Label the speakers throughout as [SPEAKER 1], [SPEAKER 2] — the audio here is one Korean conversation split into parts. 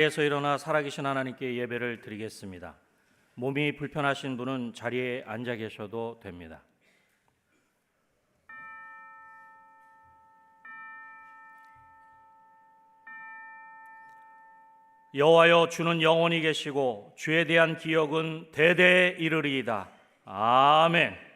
[SPEAKER 1] 자리에서 일어나 살아계신 하나님께 예배를 드리겠습니다. 몸이 불편하신 분은 자리에 앉아 계셔도 됩니다. 여호와여, 주는 영원히 계시고 주에 대한 기억은 대대에 이르리이다. 아멘.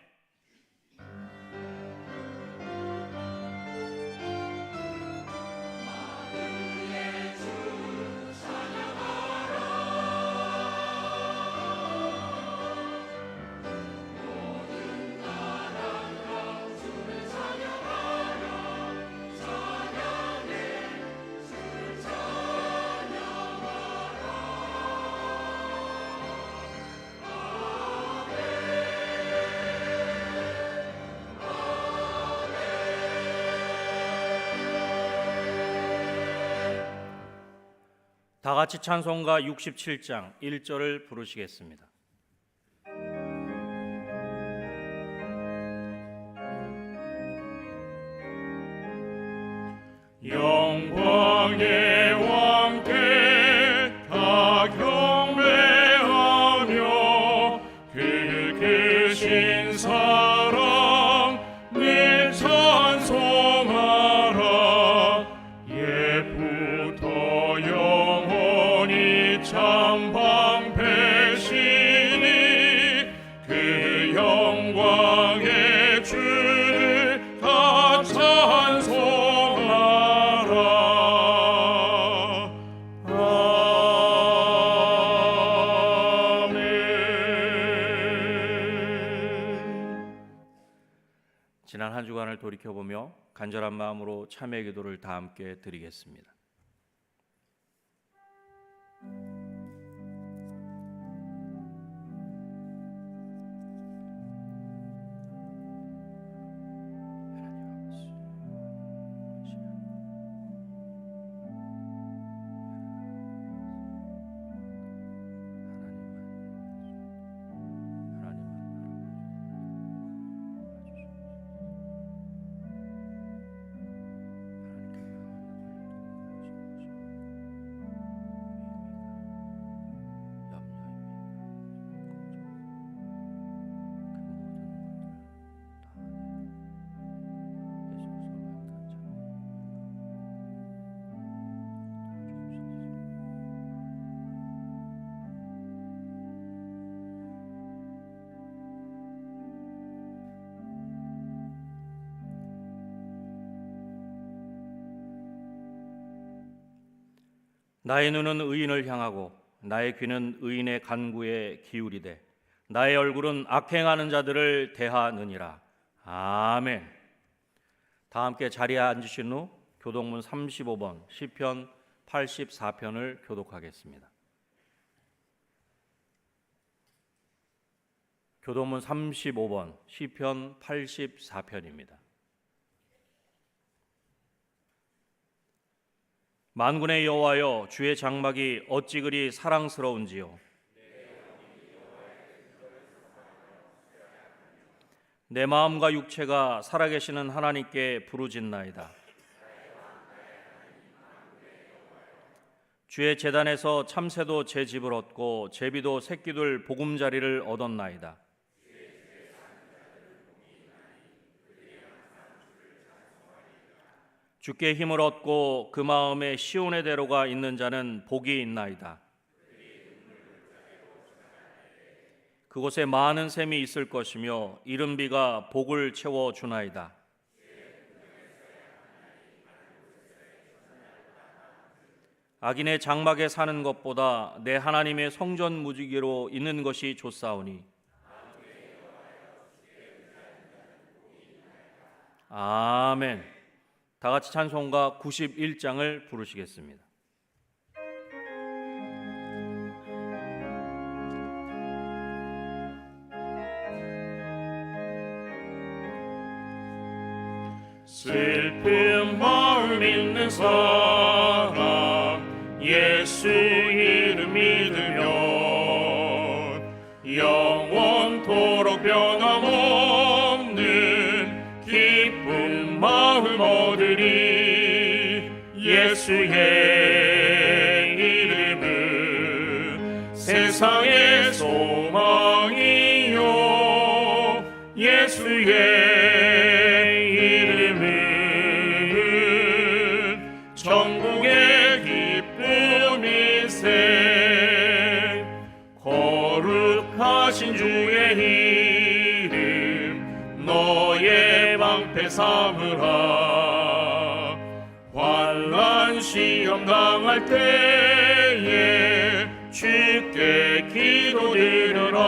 [SPEAKER 1] 다 같이 찬송가 67장 1절을 부르시겠습니다.
[SPEAKER 2] 영광의 왕께 다 경배하며 그 크신 사랑 늘 찬송하라. 옛부터 영원히 참 방패시니 그 영광의 주를 다 찬송하라.
[SPEAKER 1] 지난 한 주간을 돌이켜보며 간절한 마음으로 참회 기도를 다 함께 드리겠습니다. 나의 눈은 의인을 향하고 나의 귀는 의인의 간구에 기울이되 나의 얼굴은 악행하는 자들을 대하느니라. 아멘. 다 함께 자리에 앉으신 후 교독문 35번 시편 84편을 교독하겠습니다. 교독문 35번 시편 84편입니다. 만군의 여호와여, 주의 장막이 어찌 그리 사랑스러운지요. 내 마음과 육체가 살아계시는 하나님께 부르짖나이다. 주의 제단에서 참새도 제 집을 얻고 제비도 새끼들 보금자리를 얻었나이다. 주께 힘을 얻고 그 마음에 시온의 대로가 있는 자는 복이 있나이다. 그곳에 많은 샘이 있을 것이며 이른 비가 복을 채워 주나이다. 악인의 장막에 사는 것보다 내 하나님의 성전 무지개로 있는 것이 좋사오니. 아멘. 다 같이 찬송가 91장을 부르시겠습니다.
[SPEAKER 2] 슬픈 마음 있는 사람 예수 이름 믿으면 영원토록 변함없는 기쁜 마음 얻으리. 예수의 이름에 세상의 소망이요 예수의 이름은 천국의 기쁨일세. 거룩하신 주의 이름 너의 방패 삼으라. 환난 시험 당할 때에 주께 기도드려라.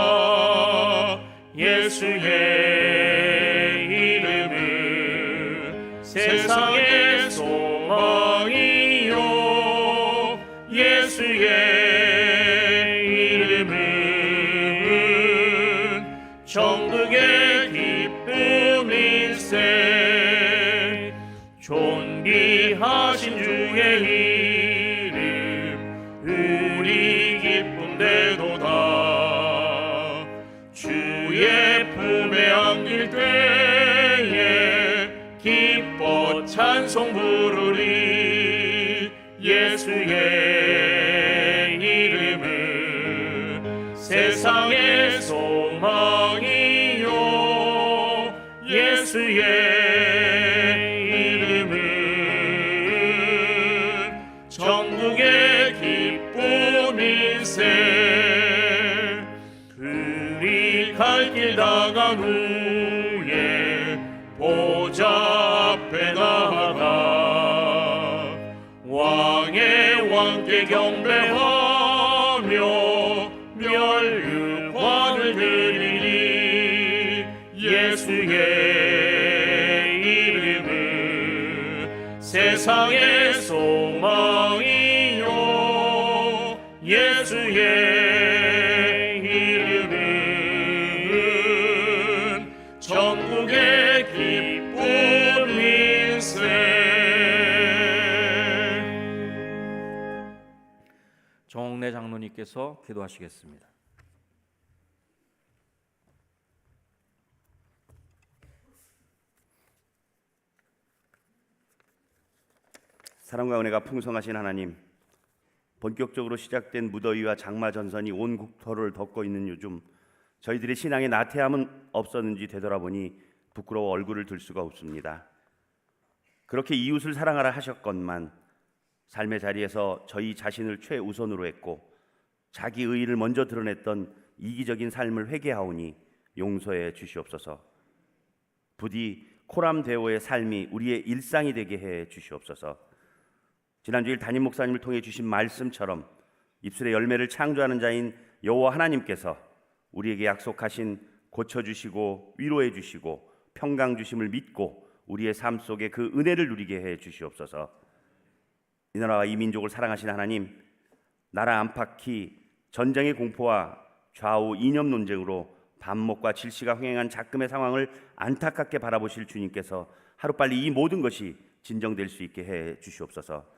[SPEAKER 2] 예수의 이름은 세상의 소망이요 예수의 이름은 천국의 기쁨일세. 존귀하신 주의 이름 우리 기쁨 되도다. 주의 품에 안길 때에 기뻐 찬송 부르리. 예수의 이름은 세상의 소망이요 예수의 천국의 기쁨일세. 그리 갈 길 다간 후에 보좌 앞에 나아가 왕의 왕께 경배하며 멸류관을 드리리. 예수의 이름은 세상의 소망이요 예수의 이름은 천국의 기쁨일세.
[SPEAKER 1] 정옥래 장로님께서 기도하시겠습니다.
[SPEAKER 3] 사랑과 은혜가 풍성하신 하나님, 본격적으로 시작된 무더위와 장마 전선이 온 국토를 덮고 있는 요즘 저희들의 신앙의 나태함은 없었는지 되돌아보니 부끄러워 얼굴을 들 수가 없습니다. 그렇게 이웃을 사랑하라 하셨건만 삶의 자리에서 저희 자신을 최우선으로 했고 자기 의의를 먼저 드러냈던 이기적인 삶을 회개하오니 용서해 주시옵소서. 부디 코람데오의 삶이 우리의 일상이 되게 해 주시옵소서. 지난주일 담임 목사님을 통해 주신 말씀처럼 입술의 열매를 창조하는 자인 여호와 하나님께서 우리에게 약속하신 고쳐주시고 위로해 주시고 평강 주심을 믿고 우리의 삶 속에 그 은혜를 누리게 해 주시옵소서. 이 나라와 이 민족을 사랑하신 하나님, 나라 안팎이 전쟁의 공포와 좌우 이념 논쟁으로 반목과 질시가 횡행한 작금의 상황을 안타깝게 바라보실 주님께서 하루빨리 이 모든 것이 진정될 수 있게 해 주시옵소서.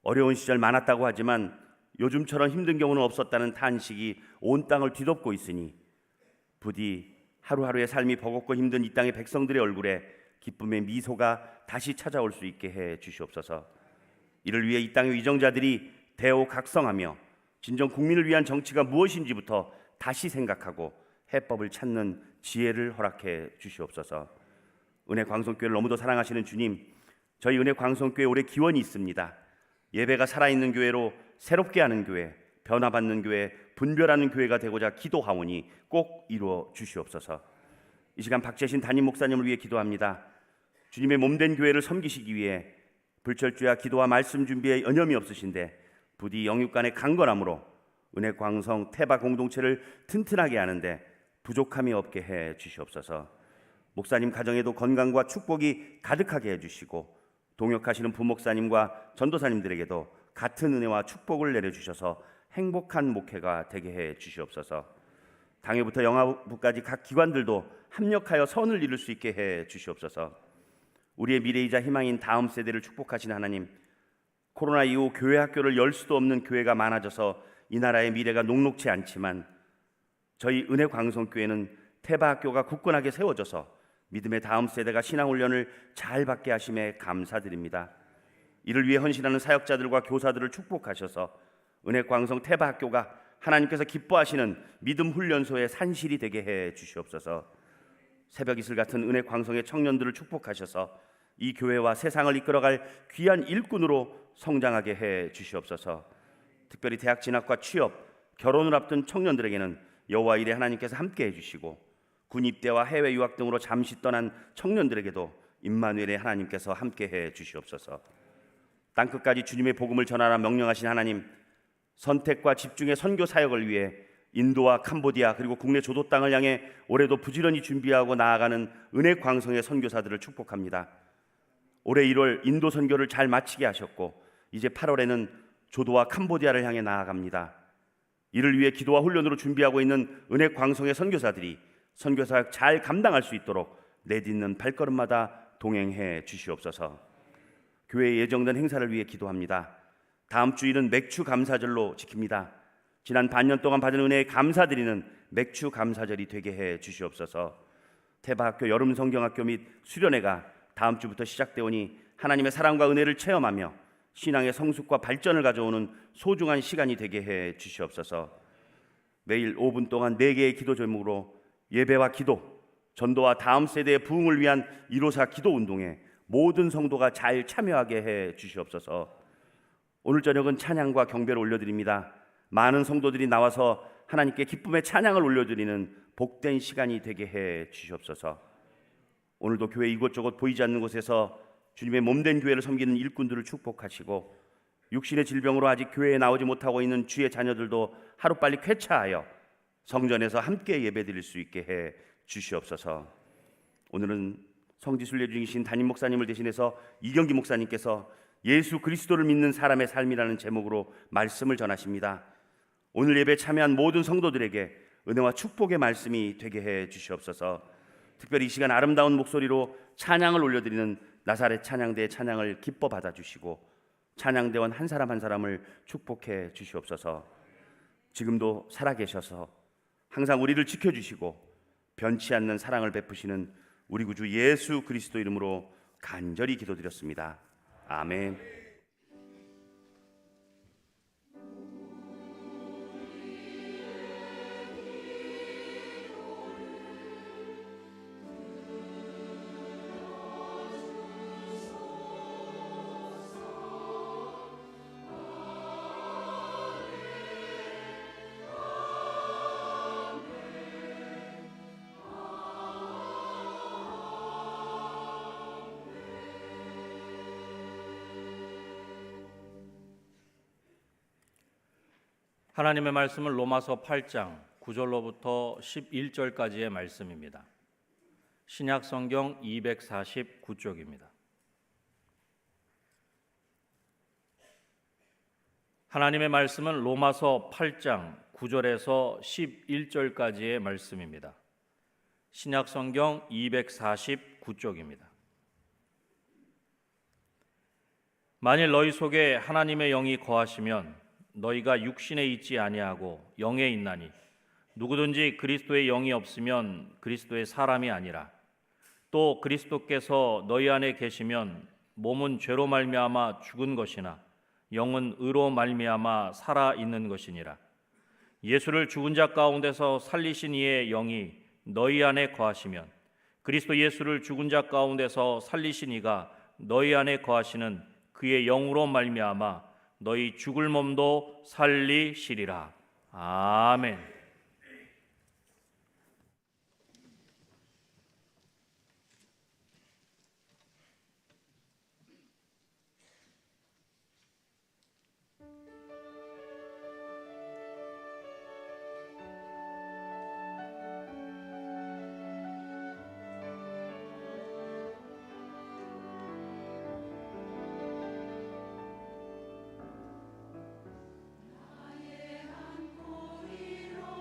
[SPEAKER 3] 어려운 시절 많았다고 하지만 요즘처럼 힘든 경우는 없었다는 탄식이 온 땅을 뒤덮고 있으니 부디 하루하루의 삶이 버겁고 힘든 이 땅의 백성들의 얼굴에 기쁨의 미소가 다시 찾아올 수 있게 해 주시옵소서. 이를 위해 이 땅의 위정자들이 대오각성하며 진정 국민을 위한 정치가 무엇인지부터 다시 생각하고 해법을 찾는 지혜를 허락해 주시옵소서. 은혜 광성교회를 너무도 사랑하시는 주님, 저희 은혜 광성교회 올해 기원이 있습니다. 예배가 살아있는 교회로 새롭게 하는 교회, 변화받는 교회, 분별하는 교회가 되고자 기도하오니 꼭 이루어 주시옵소서. 이 시간 박재신 담임 목사님을 위해 기도합니다. 주님의 몸된 교회를 섬기시기 위해 불철주야 기도와 말씀 준비에 여념이 없으신데 부디 영육간의 강건함으로 은혜 광성 태바 공동체를 튼튼하게 하는데 부족함이 없게 해 주시옵소서. 목사님 가정에도 건강과 축복이 가득하게 해주시고 동역하시는 부목사님과 전도사님들에게도 같은 은혜와 축복을 내려주셔서 행복한 목회가 되게 해 주시옵소서. 당회부터 영화부까지 각 기관들도 합력하여 선을 이룰 수 있게 해 주시옵소서. 우리의 미래이자 희망인 다음 세대를 축복하신 하나님, 코로나 이후 교회 학교를 열 수도 없는 교회가 많아져서 이 나라의 미래가 녹록치 않지만 저희 은혜 광성교회는 태바 학교가 굳건하게 세워져서 믿음의 다음 세대가 신앙훈련을 잘 받게 하심에 감사드립니다. 이를 위해 헌신하는 사역자들과 교사들을 축복하셔서 은혜 광성 태바 학교가 하나님께서 기뻐하시는 믿음 훈련소의 산실이 되게 해 주시옵소서. 새벽 이슬 같은 은혜 광성의 청년들을 축복하셔서 이 교회와 세상을 이끌어갈 귀한 일꾼으로 성장하게 해 주시옵소서. 특별히 대학 진학과 취업, 결혼을 앞둔 청년들에게는 여호와 일에 하나님께서 함께 해주시고, 군 입대와 해외 유학 등으로 잠시 떠난 청년들에게도 임마누엘의 하나님께서 함께 해 주시옵소서. 땅끝까지 주님의 복음을 전하라 명령하신 하나님, 선택과 집중의 선교 사역을 위해 인도와 캄보디아 그리고 국내 조도 땅을 향해 올해도 부지런히 준비하고 나아가는 은혜 광성의 선교사들을 축복합니다. 올해 1월 인도 선교를 잘 마치게 하셨고, 이제 8월에는 조도와 캄보디아를 향해 나아갑니다. 이를 위해 기도와 훈련으로 준비하고 있는 은혜 광성의 선교사들이 선교사역 잘 감당할 수 있도록 내딛는 발걸음마다 동행해 주시옵소서. 교회에 예정된 행사를 위해 기도합니다. 다음 주일은 맥주 감사절로 지킵니다. 지난 반년 동안 받은 은혜에 감사드리는 맥주 감사절이 되게 해 주시옵소서. 태바학교 여름성경학교 및 수련회가 다음 주부터 시작되오니 하나님의 사랑과 은혜를 체험하며 신앙의 성숙과 발전을 가져오는 소중한 시간이 되게 해 주시옵소서. 매일 5분 동안 4개의 기도 제목으로 예배와 기도, 전도와 다음 세대의 부흥을 위한 154 기도 운동에 모든 성도가 잘 참여하게 해 주시옵소서. 오늘 저녁은 찬양과 경배를 올려드립니다. 많은 성도들이 나와서 하나님께 기쁨의 찬양을 올려드리는 복된 시간이 되게 해 주시옵소서. 오늘도 교회 이곳저곳 보이지 않는 곳에서 주님의 몸된 교회를 섬기는 일꾼들을 축복하시고, 육신의 질병으로 아직 교회에 나오지 못하고 있는 주의 자녀들도 하루빨리 쾌차하여 성전에서 함께 예배드릴 수 있게 해 주시옵소서. 오늘은 성지순례 중이신 담임 목사님을 대신해서 이경기 목사님께서 예수 그리스도를 믿는 사람의 삶이라는 제목으로 말씀을 전하십니다. 오늘 예배에 참여한 모든 성도들에게 은혜와 축복의 말씀이 되게 해 주시옵소서. 특별히 이 시간 아름다운 목소리로 찬양을 올려드리는 나사렛 찬양대의 찬양을 기뻐 받아주시고, 찬양대원 한 사람 한 사람을 축복해 주시옵소서. 지금도 살아계셔서 항상 우리를 지켜주시고 변치 않는 사랑을 베푸시는 우리 구주 예수 그리스도 이름으로 간절히 기도드렸습니다. 아멘.
[SPEAKER 1] 하나님의 말씀은 로마서 8장 9절로부터 11절까지의 말씀입니다. 신약 성경 249쪽입니다. 하나님의 말씀은 로마서 8장 9절에서 11절까지의 말씀입니다. 신약 성경 249쪽입니다. 만일 너희 속에 하나님의 영이 거하시면 너희가 육신에 있지 아니하고 영에 있나니, 누구든지 그리스도의 영이 없으면 그리스도의 사람이 아니라, 또 그리스도께서 너희 안에 계시면 몸은 죄로 말미암아 죽은 것이나 영은 의로 말미암아 살아 있는 것이니라. 예수를 죽은 자 가운데서 살리신 이의 영이 너희 안에 거하시면 그리스도 예수를 죽은 자 가운데서 살리신 이가 너희 안에 거하시는 그의 영으로 말미암아 너희 죽을 몸도 살리시리라. 아멘.
[SPEAKER 4] 나의 한 꼬리로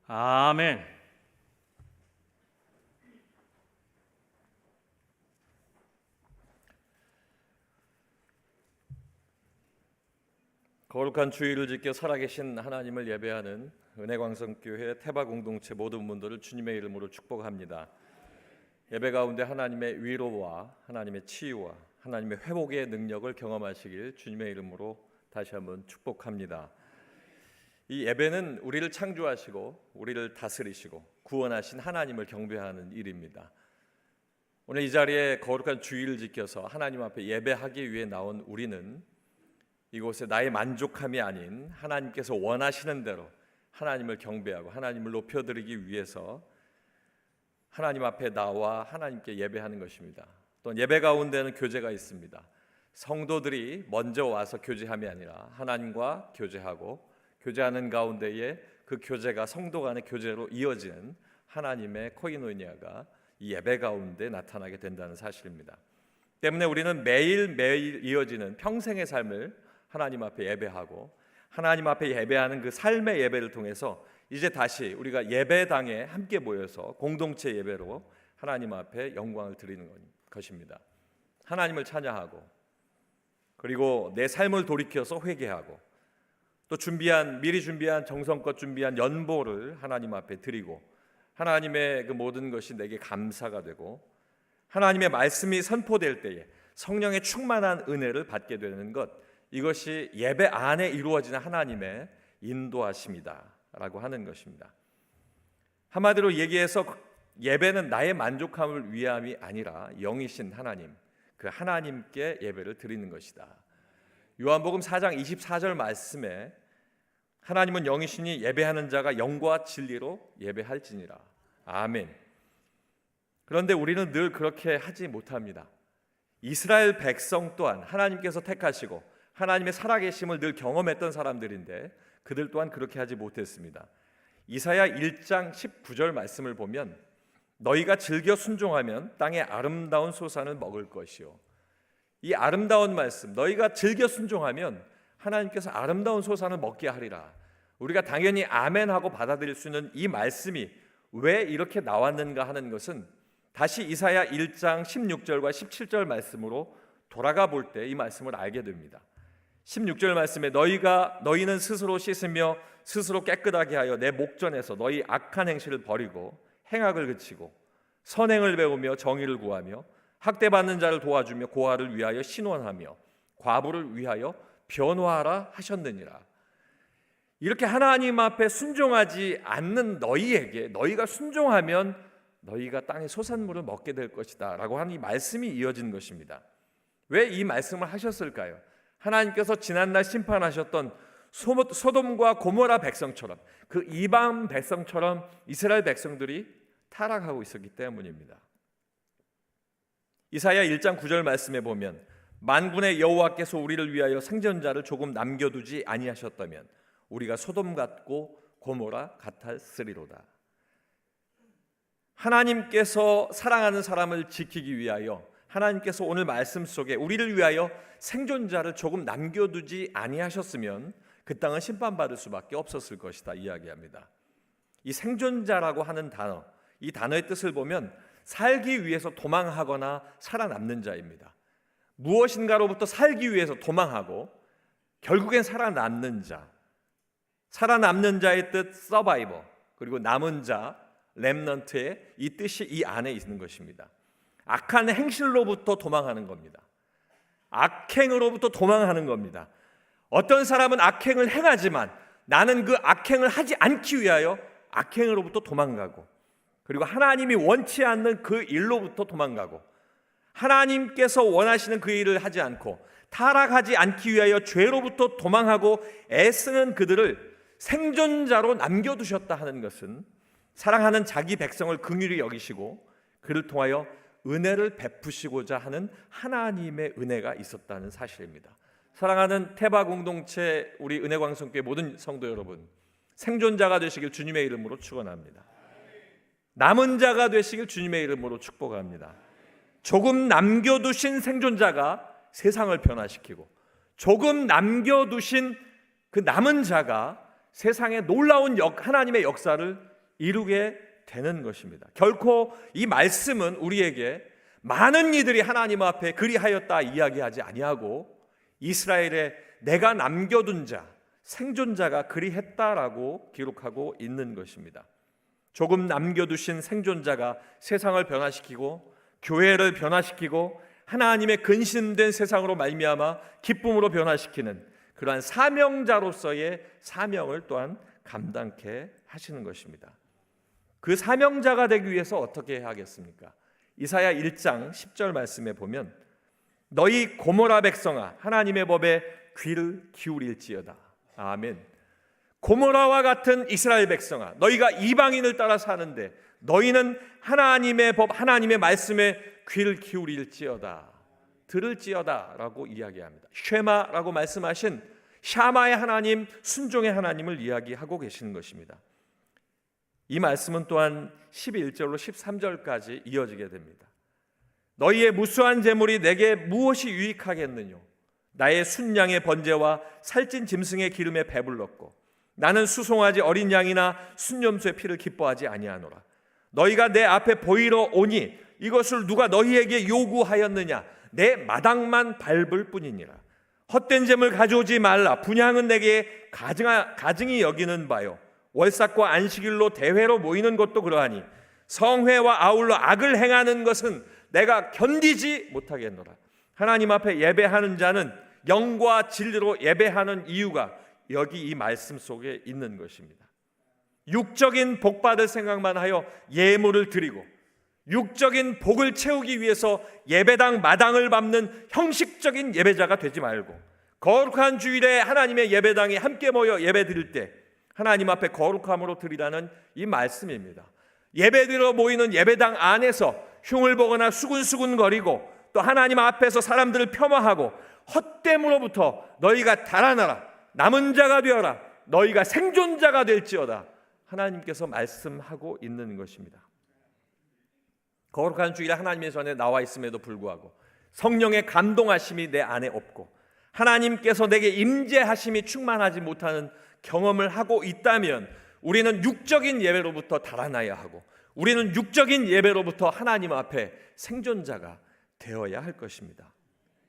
[SPEAKER 1] 아멘.
[SPEAKER 2] 거룩한 주일을 지켜 살아계신 하나님을 예배하는 은혜광성교회 태바 공동체 모든 분들을 주님의 이름으로 축복합니다. 예배 가운데 하나님의 위로와 하나님의 치유와 하나님의 회복의 능력을 경험하시길 주님의 이름으로 다시 한번 축복합니다. 이 예배는 우리를 창조하시고 우리를 다스리시고 구원하신 하나님을 경배하는 일입니다. 오늘 이 자리에 거룩한 주일을 지켜서 하나님 앞에 예배하기 위해 나온 우리는 이곳에 나의 만족함이 아닌 하나님께서 원하시는 대로 하나님을 경배하고 하나님을 높여드리기 위해서 하나님 앞에 나와 하나님께 예배하는 것입니다. 또 예배 가운데는 교제가 있습니다. 성도들이 먼저 와서 교제함이 아니라 하나님과 교제하고 교제하는 가운데에 그 교제가 성도 간의 교제로 이어지는 하나님의 코이노니아가 이 예배 가운데 나타나게 된다는 사실입니다. 때문에 우리는 매일매일 이어지는 평생의 삶을 하나님 앞에 예배하고 하나님 앞에 예배하는 그 삶의 예배를 통해서 이제 다시 우리가 예배당에 함께 모여서 공동체 예배로 하나님 앞에 영광을 드리는 것입니다. 하나님을 찬양하고 그리고 내 삶을 돌이켜서 회개하고 또 미리 준비한 정성껏 준비한 연보를 하나님 앞에 드리고 하나님의 그 모든 것이 내게 감사가 되고 하나님의 말씀이 선포될 때에 성령의 충만한 은혜를 받게 되는 것, 이것이 예배 안에 이루어지는 하나님의 인도하심이다라고 하는 것입니다. 한마디로 얘기해서 예배는 나의 만족함을 위함이 아니라 영이신 하나님, 그 하나님께 예배를 드리는 것이다. 요한복음 4장 24절 말씀에 하나님은 영이시니 예배하는 자가 영과 진리로 예배할지니라. 아멘. 그런데 우리는 늘 그렇게 하지 못합니다. 이스라엘 백성 또한 하나님께서 택하시고 하나님의 살아계심을 늘 경험했던 사람들인데 그들 또한 그렇게 하지 못했습니다. 이사야 1장 19절 말씀을 보면 너희가 즐겨 순종하면 땅의 아름다운 소산을 먹을 것이요. 이 아름다운 말씀, 너희가 즐겨 순종하면 하나님께서 아름다운 소산을 먹게 하리라. 우리가 당연히 아멘하고 받아들일 수 있는 이 말씀이 왜 이렇게 나왔는가 하는 것은 다시 이사야 1장 16절과 17절 말씀으로 돌아가 볼 때 이 말씀을 알게 됩니다. 16절 말씀에 너희는 스스로 씻으며 스스로 깨끗하게 하여 내 목전에서 너희 악한 행실을 버리고 행악을 그치고 선행을 배우며 정의를 구하며 학대받는 자를 도와주며 고아를 위하여 신원하며 과부를 위하여 변호하라 하셨느니라. 이렇게 하나님 앞에 순종하지 않는 너희에게 너희가 순종하면 너희가 땅의 소산물을 먹게 될 것이다 라고 하는 이 말씀이 이어진 것입니다. 왜 이 말씀을 하셨을까요? 하나님께서 지난날 심판하셨던 소돔과 고모라 백성처럼, 그 이방 백성처럼 이스라엘 백성들이 타락하고 있었기 때문입니다. 이사야 1장 9절 말씀에 보면 만군의 여호와께서 우리를 위하여 생존자를 조금 남겨두지 아니하셨다면 우리가 소돔 같고 고모라 같았으리로다. 하나님께서 사랑하는 사람을 지키기 위하여 하나님께서 오늘 말씀 속에 우리를 위하여 생존자를 조금 남겨두지 아니하셨으면 그 땅은 심판받을 수밖에 없었을 것이다 이야기합니다. 이 생존자라고 하는 단어, 이 단어의 뜻을 보면 살기 위해서 도망하거나 살아남는 자입니다. 무엇인가로부터 살기 위해서 도망하고 결국엔 살아남는 자, 살아남는 자의 뜻 서바이버, 그리고 남은 자 렘넌트의 이 뜻이 이 안에 있는 것입니다. 악한 행실로부터 도망하는 겁니다. 악행으로부터 도망하는 겁니다. 어떤 사람은 악행을 행하지만 나는 그 악행을 하지 않기 위하여 악행으로부터 도망가고, 그리고 하나님이 원치 않는 그 일로부터 도망가고, 하나님께서 원하시는 그 일을 하지 않고 타락하지 않기 위하여 죄로부터 도망하고 애쓰는 그들을 생존자로 남겨두셨다 하는 것은 사랑하는 자기 백성을 긍휼히 여기시고 그를 통하여 은혜를 베푸시고자 하는 하나님의 은혜가 있었다는 사실입니다. 사랑하는 태바 공동체 우리 은혜광성교회 모든 성도 여러분, 생존자가 되시길 주님의 이름으로 축원합니다. 남은 자가 되시길 주님의 이름으로 축복합니다. 조금 남겨두신 생존자가 세상을 변화시키고 조금 남겨두신 그 남은 자가 세상에 놀라운 하나님의 역사를 이루게 되는 것입니다. 결코 이 말씀은 우리에게 많은 이들이 하나님 앞에 그리하였다 이야기하지 아니하고 이스라엘의 내가 남겨둔 자, 생존자가 그리했다라고 기록하고 있는 것입니다. 조금 남겨두신 생존자가 세상을 변화시키고 교회를 변화시키고 하나님의 근신된 세상으로 말미암아 기쁨으로 변화시키는 그러한 사명자로서의 사명을 또한 감당케 하시는 것입니다. 그 사명자가 되기 위해서 어떻게 해야 하겠습니까? 이사야 1장 10절 말씀에 보면 너희 고모라 백성아 하나님의 법에 귀를 기울일지어다. 아멘. 고모라와 같은 이스라엘 백성아, 너희가 이방인을 따라 사는데 너희는 하나님의 법, 하나님의 말씀에 귀를 기울일지어다, 들을지어다 라고 이야기합니다. 쉐마라고 말씀하신 샤마의 하나님, 순종의 하나님을 이야기하고 계시는 것입니다. 이 말씀은 또한 11절로 13절까지 이어지게 됩니다. 너희의 무수한 재물이 내게 무엇이 유익하겠느뇨? 나의 순양의 번제와 살찐 짐승의 기름에 배불렀고 나는 수송아지 어린 양이나 순염소의 피를 기뻐하지 아니하노라. 너희가 내 앞에 보이러 오니 이것을 누가 너희에게 요구하였느냐? 내 마당만 밟을 뿐이니라. 헛된 재물 가져오지 말라. 분향은 내게 가증히 여기는 바요. 월삭과 안식일로 대회로 모이는 것도 그러하니 성회와 아울러 악을 행하는 것은 내가 견디지 못하겠노라. 하나님 앞에 예배하는 자는 영과 진리로 예배하는 이유가 여기 이 말씀 속에 있는 것입니다. 육적인 복 받을 생각만 하여 예물을 드리고 육적인 복을 채우기 위해서 예배당 마당을 밟는 형식적인 예배자가 되지 말고 거룩한 주일에 하나님의 예배당에 함께 모여 예배 드릴 때 하나님 앞에 거룩함으로 드리라는 이 말씀입니다. 예배 드리러 모이는 예배당 안에서 흉을 보거나 수군수군거리고 또 하나님 앞에서 사람들을 폄하하고 헛됨으로부터 너희가 달아나라. 남은 자가 되어라. 너희가 생존자가 될지어다. 하나님께서 말씀하고 있는 것입니다. 거룩한 주일에 하나님의 전에 나와 있음에도 불구하고 성령의 감동하심이 내 안에 없고 하나님께서 내게 임재하심이 충만하지 못하는 경험을 하고 있다면 우리는 육적인 예배로부터 달아나야 하고 우리는 육적인 예배로부터 하나님 앞에 생존자가 되어야 할 것입니다.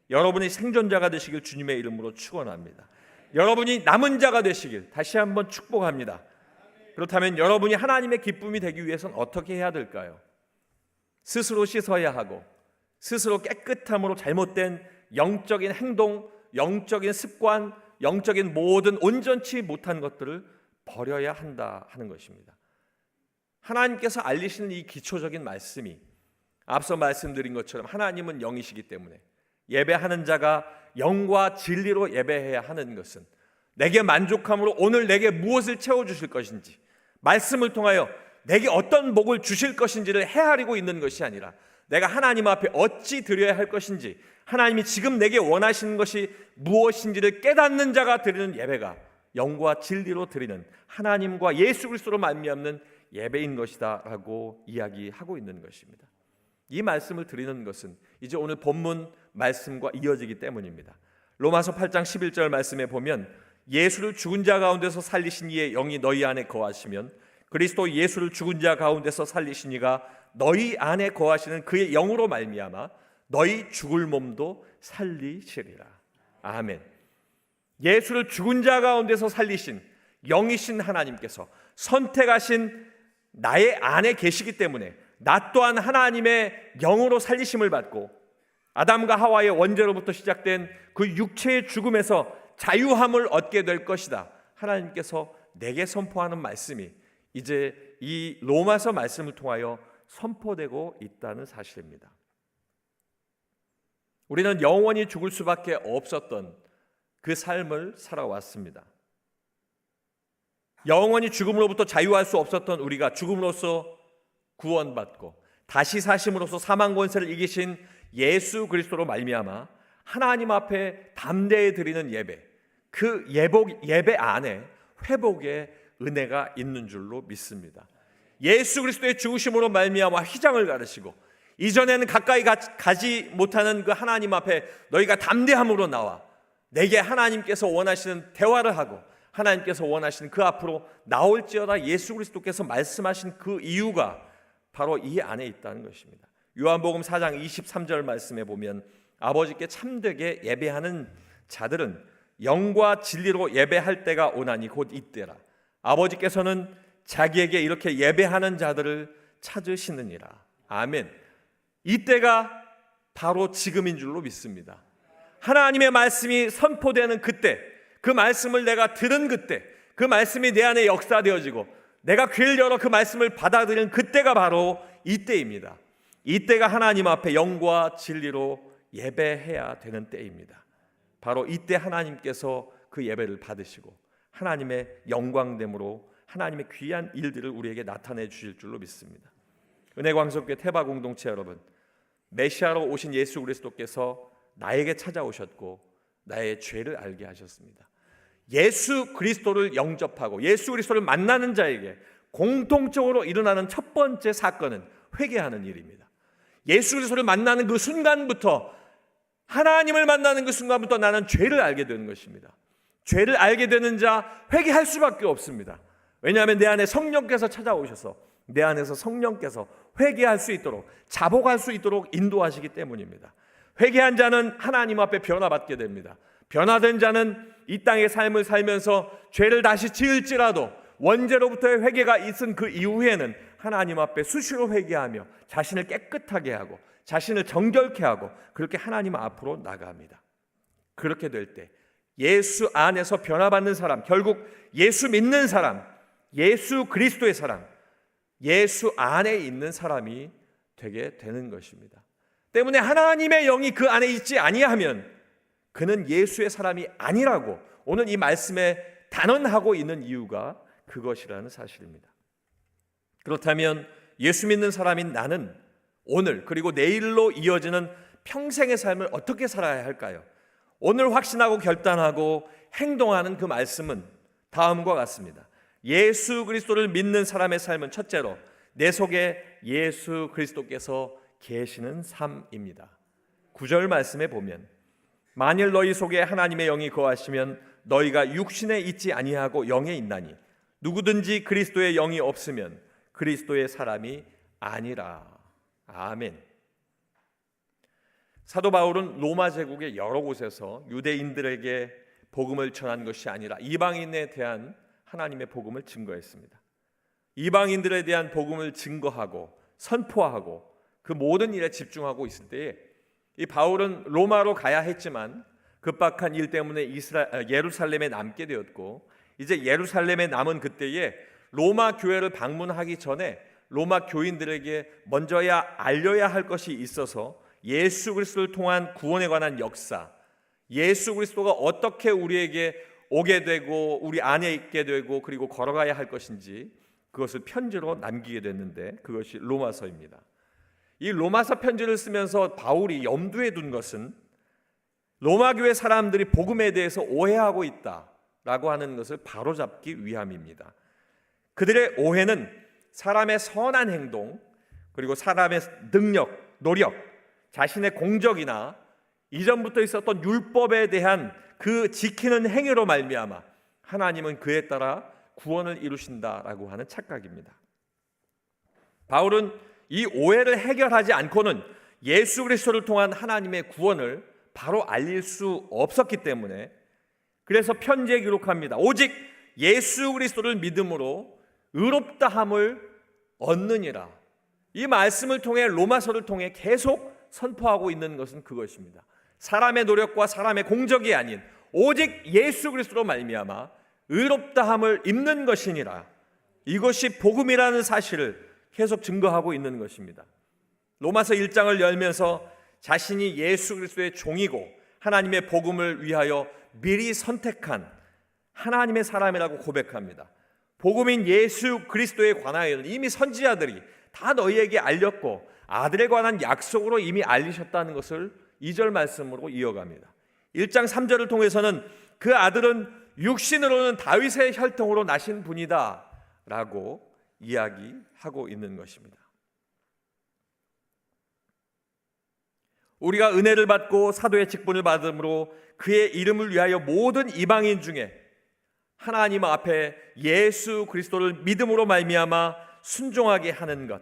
[SPEAKER 2] 여러분이 생존자가 되시길 주님의 이름으로 축원합니다. 여러분이 남은 자가 되시길 다시 한번 축복합니다. 그렇다면 여러분이 하나님의 기쁨이 되기 위해서는 어떻게 해야 될까요? 스스로 씻어야 하고 스스로 깨끗함으로 잘못된 영적인 행동, 영적인 습관, 영적인 모든 온전치 못한 것들을 버려야 한다 하는 것입니다. 하나님께서 알리시는 이 기초적인 말씀이 앞서 말씀드린 것처럼 하나님은 영이시기 때문에 예배하는 자가 영과 진리로 예배해야 하는 것은 내게 만족함으로 오늘 내게 무엇을 채워주실 것인지 말씀을 통하여 내게 어떤 복을 주실 것인지를 헤아리고 있는 것이 아니라 내가 하나님 앞에 어찌 드려야 할 것인지 하나님이 지금 내게 원하시는 것이 무엇인지를 깨닫는 자가 드리는 예배가 영과 진리로 드리는 하나님과 예수 그리스도로 말미암는 예배인 것이다 라고 이야기하고 있는 것입니다. 이 말씀을 드리는 것은 이제 오늘 본문 말씀과 이어지기 때문입니다. 로마서 8장 11절 말씀에 보면 예수를 죽은 자 가운데서 살리신 이의 영이 너희 안에 거하시면 그리스도 예수를 죽은 자 가운데서 살리신 이가 너희 안에 거하시는 그의 영으로 말미암아 너희 죽을 몸도 살리시리라. 아멘. 예수를 죽은 자 가운데서 살리신 영이신 하나님께서 선택하신 나의 안에 계시기 때문에 나 또한 하나님의 영으로 살리심을 받고 아담과 하와의 원죄로부터 시작된 그 육체의 죽음에서 자유함을 얻게 될 것이다. 하나님께서 내게 선포하는 말씀이 이제 이 로마서 말씀을 통하여 선포되고 있다는 사실입니다. 우리는 영원히 죽을 수밖에 없었던 그 삶을 살아왔습니다. 영원히 죽음으로부터 자유할 수 없었던 우리가 죽음으로써 구원받고 다시 사심으로써 사망 권세를 이기신 예수 그리스도로 말미암아 하나님 앞에 담대히 드리는 예배, 그 예배 안에 회복의 은혜가 있는 줄로 믿습니다. 예수 그리스도의 죽으심으로 말미암아 휘장을 가르시고 이전에는 가까이 가지 못하는 그 하나님 앞에 너희가 담대함으로 나와 내게 하나님께서 원하시는 대화를 하고 하나님께서 원하신 그 앞으로 나올지어다 예수 그리스도께서 말씀하신 그 이유가 바로 이 안에 있다는 것입니다. 요한복음 4장 23절 말씀에 보면 아버지께 참되게 예배하는 자들은 영과 진리로 예배할 때가 오나니 곧 이때라. 아버지께서는 자기에게 이렇게 예배하는 자들을 찾으시느니라. 아멘. 이때가 바로 지금인 줄로 믿습니다. 하나님의 말씀이 선포되는 그때, 그 말씀을 내가 들은 그때, 그 말씀이 내 안에 역사되어지고 내가 귀를 열어 그 말씀을 받아들이는 그때가 바로 이때입니다. 이때가 하나님 앞에 영과 진리로 예배해야 되는 때입니다. 바로 이때 하나님께서 그 예배를 받으시고 하나님의 영광됨으로 하나님의 귀한 일들을 우리에게 나타내 주실 줄로 믿습니다. 은혜광석교회 태바 공동체 여러분, 메시아로 오신 예수 그리스도께서 나에게 찾아오셨고 나의 죄를 알게 하셨습니다. 예수 그리스도를 영접하고 예수 그리스도를 만나는 자에게 공통적으로 일어나는 첫 번째 사건은 회개하는 일입니다. 예수 그리스도를 만나는 그 순간부터, 하나님을 만나는 그 순간부터 나는 죄를 알게 되는 것입니다. 죄를 알게 되는 자 회개할 수밖에 없습니다. 왜냐하면 내 안에 성령께서 찾아오셔서 내 안에서 성령께서 회개할 수 있도록, 자복할 수 있도록 인도하시기 때문입니다. 회개한 자는 하나님 앞에 변화받게 됩니다. 변화된 자는 이 땅의 삶을 살면서 죄를 다시 지을지라도 원죄로부터의 회개가 있은 그 이후에는 하나님 앞에 수시로 회개하며 자신을 깨끗하게 하고 자신을 정결케 하고 그렇게 하나님 앞으로 나갑니다. 그렇게 될 때 예수 안에서 변화받는 사람, 결국 예수 믿는 사람, 예수 그리스도의 사람, 예수 안에 있는 사람이 되게 되는 것입니다. 때문에 하나님의 영이 그 안에 있지 아니하면 그는 예수의 사람이 아니라고 오늘 이 말씀에 단언하고 있는 이유가 그것이라는 사실입니다. 그렇다면 예수 믿는 사람인 나는 오늘 그리고 내일로 이어지는 평생의 삶을 어떻게 살아야 할까요? 오늘 확신하고 결단하고 행동하는 그 말씀은 다음과 같습니다. 예수 그리스도를 믿는 사람의 삶은 첫째로 내 속에 예수 그리스도께서 계시는 삶입니다. 9절 말씀에 보면 만일 너희 속에 하나님의 영이 거하시면 너희가 육신에 있지 아니하고 영에 있나니 누구든지 그리스도의 영이 없으면 그리스도의 사람이 아니라. 아멘. 사도 바울은 로마 제국의 여러 곳에서 유대인들에게 복음을 전한 것이 아니라 이방인에 대한 하나님의 복음을 증거했습니다. 이방인들에 대한 복음을 증거하고 선포하고 그 모든 일에 집중하고 있을 때에 이 바울은 로마로 가야 했지만 급박한 일 때문에 예루살렘에 남게 되었고, 이제 예루살렘에 남은 그때에 로마 교회를 방문하기 전에 로마 교인들에게 먼저야 알려야 할 것이 있어서 예수 그리스도를 통한 구원에 관한 역사, 예수 그리스도가 어떻게 우리에게 오게 되고 우리 안에 있게 되고 그리고 걸어가야 할 것인지 그것을 편지로 남기게 됐는데 그것이 로마서입니다. 이 로마서 편지를 쓰면서 바울이 염두에 둔 것은 로마 교회 사람들이 복음에 대해서 오해하고 있다라고 하는 것을 바로잡기 위함입니다. 그들의 오해는 사람의 선한 행동, 그리고 사람의 능력, 노력, 자신의 공적이나 이전부터 있었던 율법에 대한 그 지키는 행위로 말미암아 하나님은 그에 따라 구원을 이루신다라고 하는 착각입니다. 바울은 이 오해를 해결하지 않고는 예수 그리스도를 통한 하나님의 구원을 바로 알릴 수 없었기 때문에 그래서 편지에 기록합니다. 오직 예수 그리스도를 믿음으로 의롭다함을 얻느니라. 이 말씀을 통해 로마서를 통해 계속 선포하고 있는 것은 그것입니다. 사람의 노력과 사람의 공적이 아닌 오직 예수 그리스도로 말미암아 의롭다함을 입는 것이니라. 이것이 복음이라는 사실을 계속 증거하고 있는 것입니다. 로마서 1장을 열면서 자신이 예수 그리스도의 종이고 하나님의 복음을 위하여 미리 선택한 하나님의 사람이라고 고백합니다. 복음인 예수 그리스도에 관하여는 이미 선지자들이 다 너희에게 알렸고 아들에 관한 약속으로 이미 알리셨다는 것을 2절 말씀으로 이어갑니다. 1장 3절을 통해서는 그 아들은 육신으로는 다윗의 혈통으로 나신 분이다 라고 이야기하고 있는 것입니다. 우리가 은혜를 받고 사도의 직분을 받음으로 그의 이름을 위하여 모든 이방인 중에 하나님 앞에 예수 그리스도를 믿음으로 말미암아 순종하게 하는 것,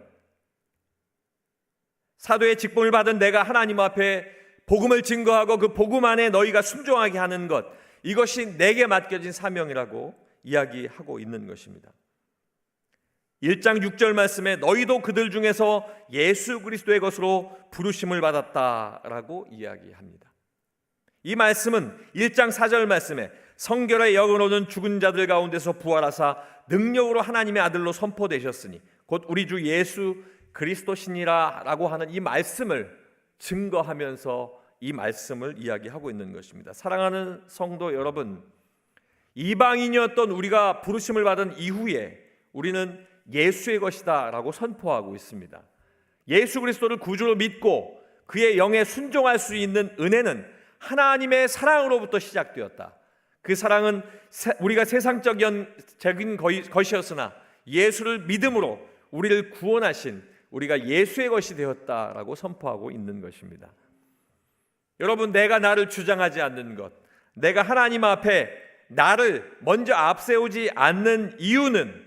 [SPEAKER 2] 사도의 직분을 받은 내가 하나님 앞에 복음을 증거하고 그 복음 안에 너희가 순종하게 하는 것, 이것이 내게 맡겨진 사명이라고 이야기하고 있는 것입니다. 1장 6절 말씀에 너희도 그들 중에서 예수 그리스도의 것으로 부르심을 받았다라고 이야기합니다. 이 말씀은 1장 4절 말씀에 성결의 영으로는 죽은 자들 가운데서 부활하사 능력으로 하나님의 아들로 선포되셨으니 곧 우리 주 예수 그리스도시니라 라고 하는 이 말씀을 증거하면서 이 말씀을 이야기하고 있는 것입니다. 사랑하는 성도 여러분, 이방인이었던 우리가 부르심을 받은 이후에 우리는 예수의 것이다 라고 선포하고 있습니다. 예수 그리스도를 구주로 믿고 그의 영에 순종할 수 있는 은혜는 하나님의 사랑으로부터 시작되었다. 그 사랑은 우리가 세상적인 것이었으나 예수를 믿음으로 우리를 구원하신 우리가 예수의 것이 되었다라고 선포하고 있는 것입니다. 여러분, 내가 나를 주장하지 않는 것, 내가 하나님 앞에 나를 먼저 앞세우지 않는 이유는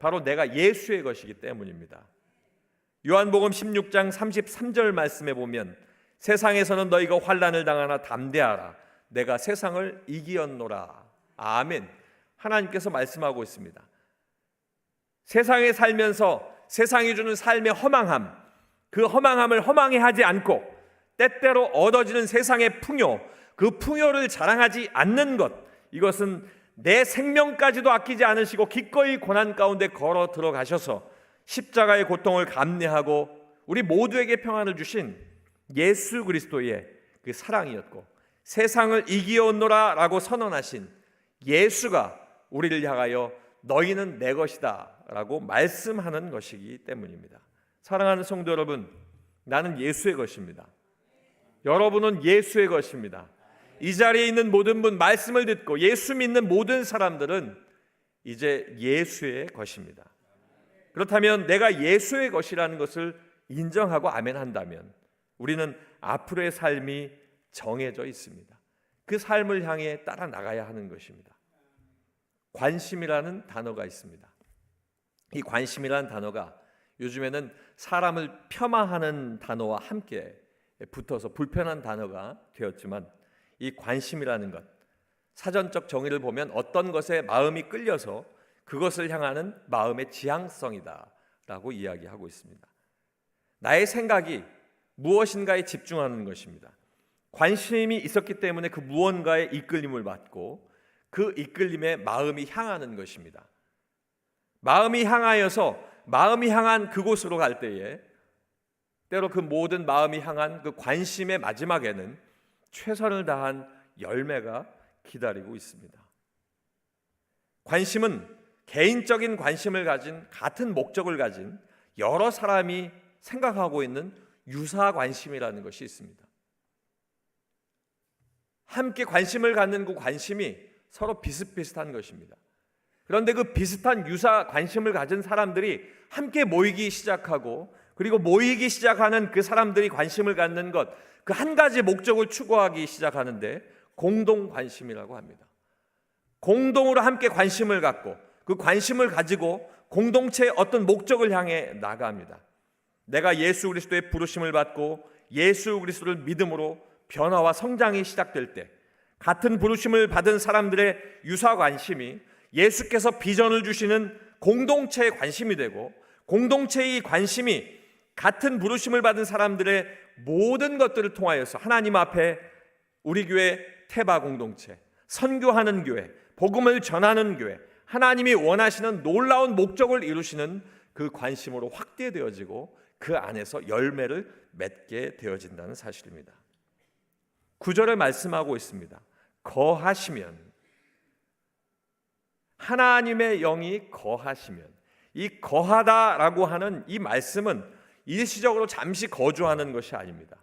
[SPEAKER 2] 바로 내가 예수의 것이기 때문입니다. 요한복음 16장 33절 말씀에 보면 세상에서는 너희가 환난을 당하나 담대하라 내가 세상을 이기었노라. 아멘. 하나님께서 말씀하고 있습니다. 세상에 살면서 세상이 주는 삶의 허망함, 그 허망함을 허망해 하지 않고 때때로 얻어지는 세상의 풍요, 그 풍요를 자랑하지 않는 것, 이것은 내 생명까지도 아끼지 않으시고 기꺼이 고난 가운데 걸어 들어가셔서 십자가의 고통을 감내하고 우리 모두에게 평안을 주신 예수 그리스도의 그 사랑이었고 세상을 이기었노라 라고 선언하신 예수가 우리를 향하여 너희는 내 것이다 라고 말씀하는 것이기 때문입니다. 사랑하는 성도 여러분, 나는 예수의 것입니다. 여러분은 예수의 것입니다. 이 자리에 있는 모든 분, 말씀을 듣고 예수 믿는 모든 사람들은 이제 예수의 것입니다. 그렇다면 내가 예수의 것이라는 것을 인정하고 아멘한다면 우리는 앞으로의 삶이 정해져 있습니다. 그 삶을 향해 따라 나가야 하는 것입니다. 관심이라는 단어가 있습니다. 이 관심이라는 단어가 요즘에는 사람을 폄하하는 단어와 함께 붙어서 불편한 단어가 되었지만 이 관심이라는 것, 사전적 정의를 보면 어떤 것에 마음이 끌려서 그것을 향하는 마음의 지향성이다 라고 이야기하고 있습니다. 나의 생각이 무엇인가에 집중하는 것입니다. 관심이 있었기 때문에 그 무언가에 이끌림을 받고 그 이끌림에 마음이 향하는 것입니다. 마음이 향하여서 마음이 향한 그곳으로 갈 때에 때로 그 모든 마음이 향한 그 관심의 마지막에는 최선을 다한 열매가 기다리고 있습니다. 관심은 개인적인 관심을 가진 같은 목적을 가진 여러 사람이 생각하고 있는 유사 관심이라는 것이 있습니다. 함께 관심을 갖는 그 관심이 서로 비슷비슷한 것입니다. 그런데 그 비슷한 유사 관심을 가진 사람들이 함께 모이기 시작하고 그리고 모이기 시작하는 그 사람들이 관심을 갖는 것, 그 한 가지 목적을 추구하기 시작하는데 공동 관심이라고 합니다. 공동으로 함께 관심을 갖고 그 관심을 가지고 공동체의 어떤 목적을 향해 나아갑니다. 내가 예수 그리스도의 부르심을 받고 예수 그리스도를 믿음으로 변화와 성장이 시작될 때 같은 부르심을 받은 사람들의 유사 관심이 예수께서 비전을 주시는 공동체의 관심이 되고 공동체의 관심이 같은 부르심을 받은 사람들의 모든 것들을 통하여서 하나님 앞에 우리 교회 태바 공동체, 선교하는 교회, 복음을 전하는 교회, 하나님이 원하시는 놀라운 목적을 이루시는 그 관심으로 확대되어지고 그 안에서 열매를 맺게 되어진다는 사실입니다. 9절에 말씀하고 있습니다. 거하시면, 하나님의 영이 거하시면, 이 거하다라고 하는 이 말씀은 일시적으로 잠시 거주하는 것이 아닙니다.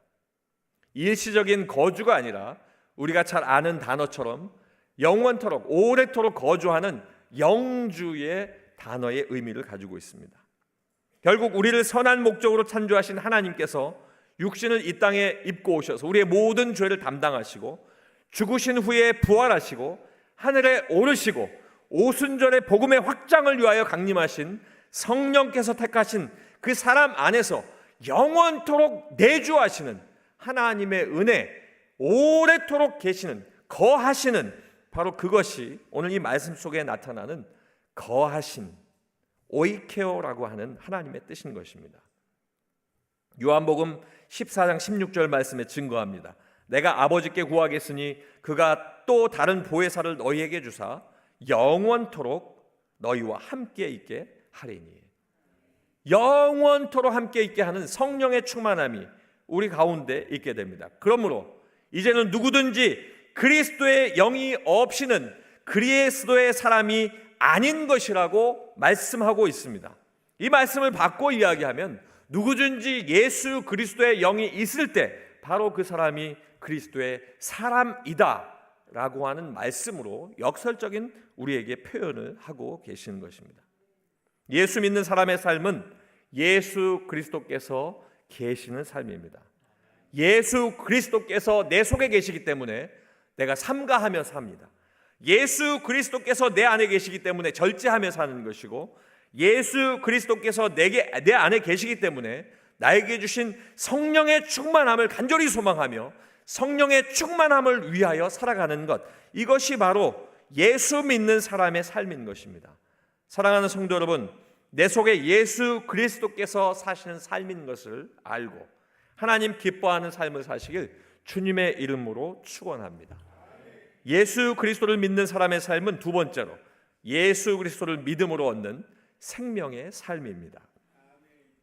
[SPEAKER 2] 일시적인 거주가 아니라 우리가 잘 아는 단어처럼 영원토록 오래토록 거주하는 영주의 단어의 의미를 가지고 있습니다. 결국 우리를 선한 목적으로 창조하신 하나님께서 육신을 이 땅에 입고 오셔서 우리의 모든 죄를 담당하시고 죽으신 후에 부활하시고 하늘에 오르시고 오순절의 복음의 확장을 위하여 강림하신 성령께서 택하신 그 사람 안에서 영원토록 내주하시는 하나님의 은혜, 오래도록 계시는, 거하시는, 바로 그것이 오늘 이 말씀 속에 나타나는 거하신 오이케오라고 하는 하나님의 뜻인 것입니다. 요한복음 14장 16절 말씀에 증거합니다. 내가 아버지께 구하겠으니 그가 또 다른 보혜사를 너희에게 주사 영원토록 너희와 함께 있게 하리니. 영원토록 함께 있게 하는 성령의 충만함이 우리 가운데 있게 됩니다. 그러므로 이제는 누구든지 그리스도의 영이 없이는 그리스도의 사람이 아닌 것이라고 말씀하고 있습니다. 이 말씀을 바꿔 이야기하면 누구든지 예수 그리스도의 영이 있을 때 바로 그 사람이 그리스도의 사람이다 라고 하는 말씀으로 역설적인 우리에게 표현을 하고 계시는 것입니다. 예수 믿는 사람의 삶은 예수 그리스도께서 계시는 삶입니다. 예수 그리스도께서 내 속에 계시기 때문에 내가 삼가하며 삽니다. 예수 그리스도께서 내 안에 계시기 때문에 절제하며 사는 것이고, 예수 그리스도께서 내 안에 계시기 때문에 나에게 주신 성령의 충만함을 간절히 소망하며 성령의 충만함을 위하여 살아가는 것, 이것이 바로 예수 믿는 사람의 삶인 것입니다. 사랑하는 성도 여러분, 내 속에 예수 그리스도께서 사시는 삶인 것을 알고 하나님 기뻐하는 삶을 사시길 주님의 이름으로 축원합니다. 예수 그리스도를 믿는 사람의 삶은 두 번째로 예수 그리스도를 믿음으로 얻는 생명의 삶입니다.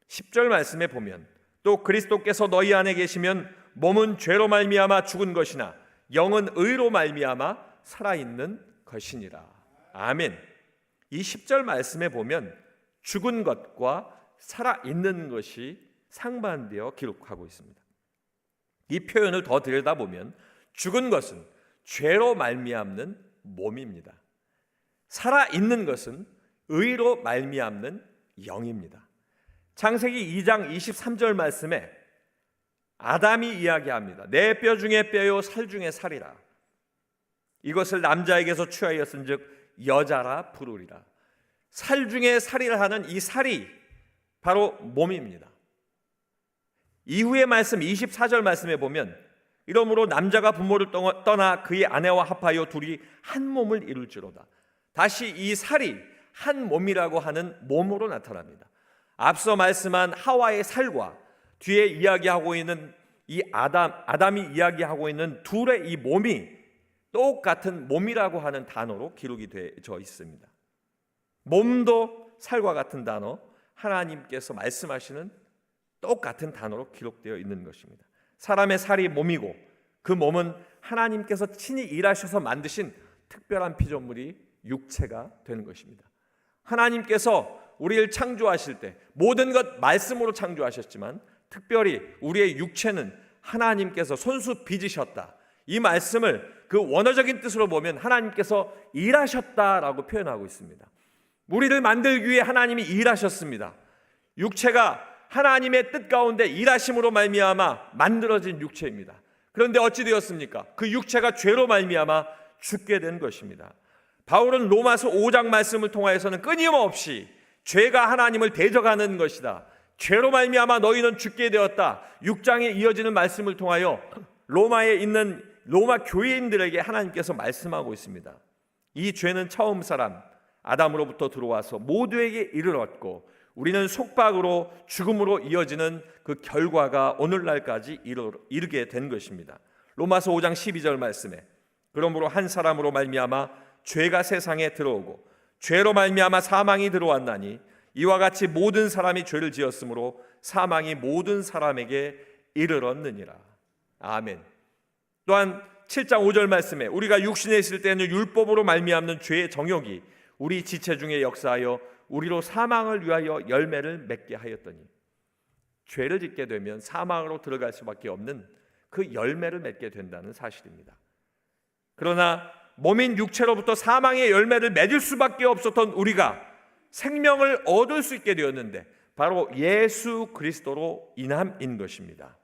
[SPEAKER 2] 10절 말씀에 보면 또 그리스도께서 너희 안에 계시면 몸은 죄로 말미암아 죽은 것이나 영은 의로 말미암아 살아있는 것이니라. 아멘. 이 10절 말씀에 보면 죽은 것과 살아있는 것이 상반되어 기록하고 있습니다. 이 표현을 더 들여다보면 죽은 것은 죄로 말미암는 몸입니다. 살아있는 것은 의로 말미암는 영입니다. 창세기 2장 23절 말씀에 아담이 이야기합니다. 내 뼈 중에 뼈요 살 중에 살이라. 이것을 남자에게서 취하였은즉 여자라 부르리라. 살 중에 살이라 하는 이 살이 바로 몸입니다. 이후의 말씀 24절 말씀에 보면 이러므로 남자가 부모를 떠나 그의 아내와 합하여 둘이 한 몸을 이룰지로다. 다시 이 살이 한 몸이라고 하는 몸으로 나타납니다. 앞서 말씀한 하와의 살과 뒤에 이야기하고 있는 이 아담이 이야기하고 있는 둘의 이 몸이 똑같은 몸이라고 하는 단어로 기록이 되어 있습니다. 몸도 살과 같은 단어, 하나님께서 말씀하시는 똑같은 단어로 기록되어 있는 것입니다. 사람의 살이 몸이고 그 몸은 하나님께서 친히 일하셔서 만드신 특별한 피조물이 육체가 되는 것입니다. 하나님께서 우리를 창조하실 때 모든 것 말씀으로 창조하셨지만 특별히 우리의 육체는 하나님께서 손수 빚으셨다. 이 말씀을 그 원어적인 뜻으로 보면 하나님께서 일하셨다라고 표현하고 있습니다. 우리를 만들기 위해 하나님이 일하셨습니다. 육체가 하나님의 뜻 가운데 일하심으로 말미암아 만들어진 육체입니다. 그런데 어찌 되었습니까? 그 육체가 죄로 말미암아 죽게 된 것입니다. 바울은 로마서 5장 말씀을 통하여서는 끊임없이 죄가 하나님을 대적하는 것이다. 죄로 말미암아 너희는 죽게 되었다. 6장에 이어지는 말씀을 통하여 로마에 있는 로마 교회인들에게 하나님께서 말씀하고 있습니다. 이 죄는 처음 사람 아담으로부터 들어와서 모두에게 이르렀고 우리는 속박으로 죽음으로 이어지는 그 결과가 오늘날까지 이르게 된 것입니다. 로마서 5장 12절 말씀에 그러므로 한 사람으로 말미암아 죄가 세상에 들어오고 죄로 말미암아 사망이 들어왔나니 이와 같이 모든 사람이 죄를 지었으므로 사망이 모든 사람에게 이르렀느니라. 아멘. 또한 7장 5절 말씀에 우리가 육신에 있을 때는 율법으로 말미암는 죄의 정욕이 우리 지체 중에 역사하여 우리로 사망을 위하여 열매를 맺게 하였더니 죄를 짓게 되면 사망으로 들어갈 수밖에 없는 그 열매를 맺게 된다는 사실입니다. 그러나 몸인 육체로부터 사망의 열매를 맺을 수밖에 없었던 우리가 생명을 얻을 수 있게 되었는데 바로 예수 그리스도로 인함인 것입니다.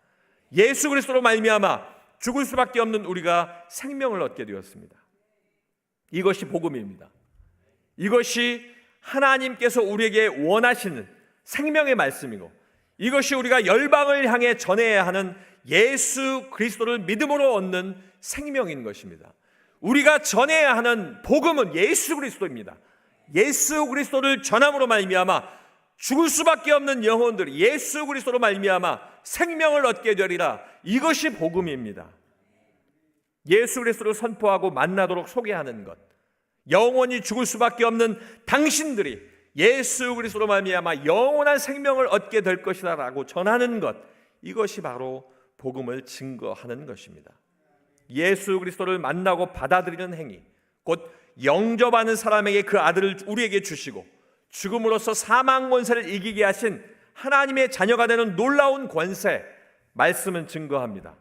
[SPEAKER 2] 예수 그리스도로 말미암아 죽을 수밖에 없는 우리가 생명을 얻게 되었습니다. 이것이 복음입니다. 이것이 하나님께서 우리에게 원하시는 생명의 말씀이고, 이것이 우리가 열방을 향해 전해야 하는 예수 그리스도를 믿음으로 얻는 생명인 것입니다. 우리가 전해야 하는 복음은 예수 그리스도입니다. 예수 그리스도를 전함으로 말미암아 죽을 수밖에 없는 영혼들이 예수 그리스도로 말미암아 생명을 얻게 되리라. 이것이 복음입니다. 예수 그리스도를 선포하고 만나도록 소개하는 것, 영원히 죽을 수밖에 없는 당신들이 예수 그리스도로 말미암아 영원한 생명을 얻게 될 것이다 라고 전하는 것, 이것이 바로 복음을 증거하는 것입니다. 예수 그리스도를 만나고 받아들이는 행위, 곧 영접하는 사람에게 그 아들을 우리에게 주시고 죽음으로써 사망 권세를 이기게 하신 하나님의 자녀가 되는 놀라운 권세, 말씀은 증거합니다.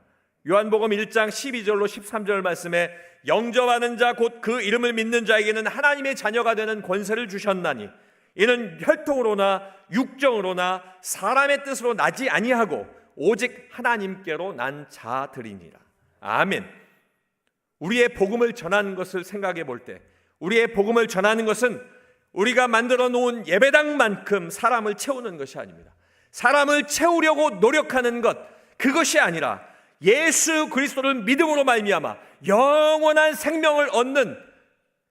[SPEAKER 2] 요한복음 1장 12절로 13절 말씀에 영접하는 자 곧 그 이름을 믿는 자에게는 하나님의 자녀가 되는 권세를 주셨나니 이는 혈통으로나 육정으로나 사람의 뜻으로 나지 아니하고 오직 하나님께로 난 자들이니라. 아멘. 우리의 복음을 전하는 것을 생각해 볼 때, 우리의 복음을 전하는 것은 우리가 만들어 놓은 예배당만큼 사람을 채우는 것이 아닙니다. 사람을 채우려고 노력하는 것, 그것이 아니라 예수 그리스도를 믿음으로 말미암아 영원한 생명을 얻는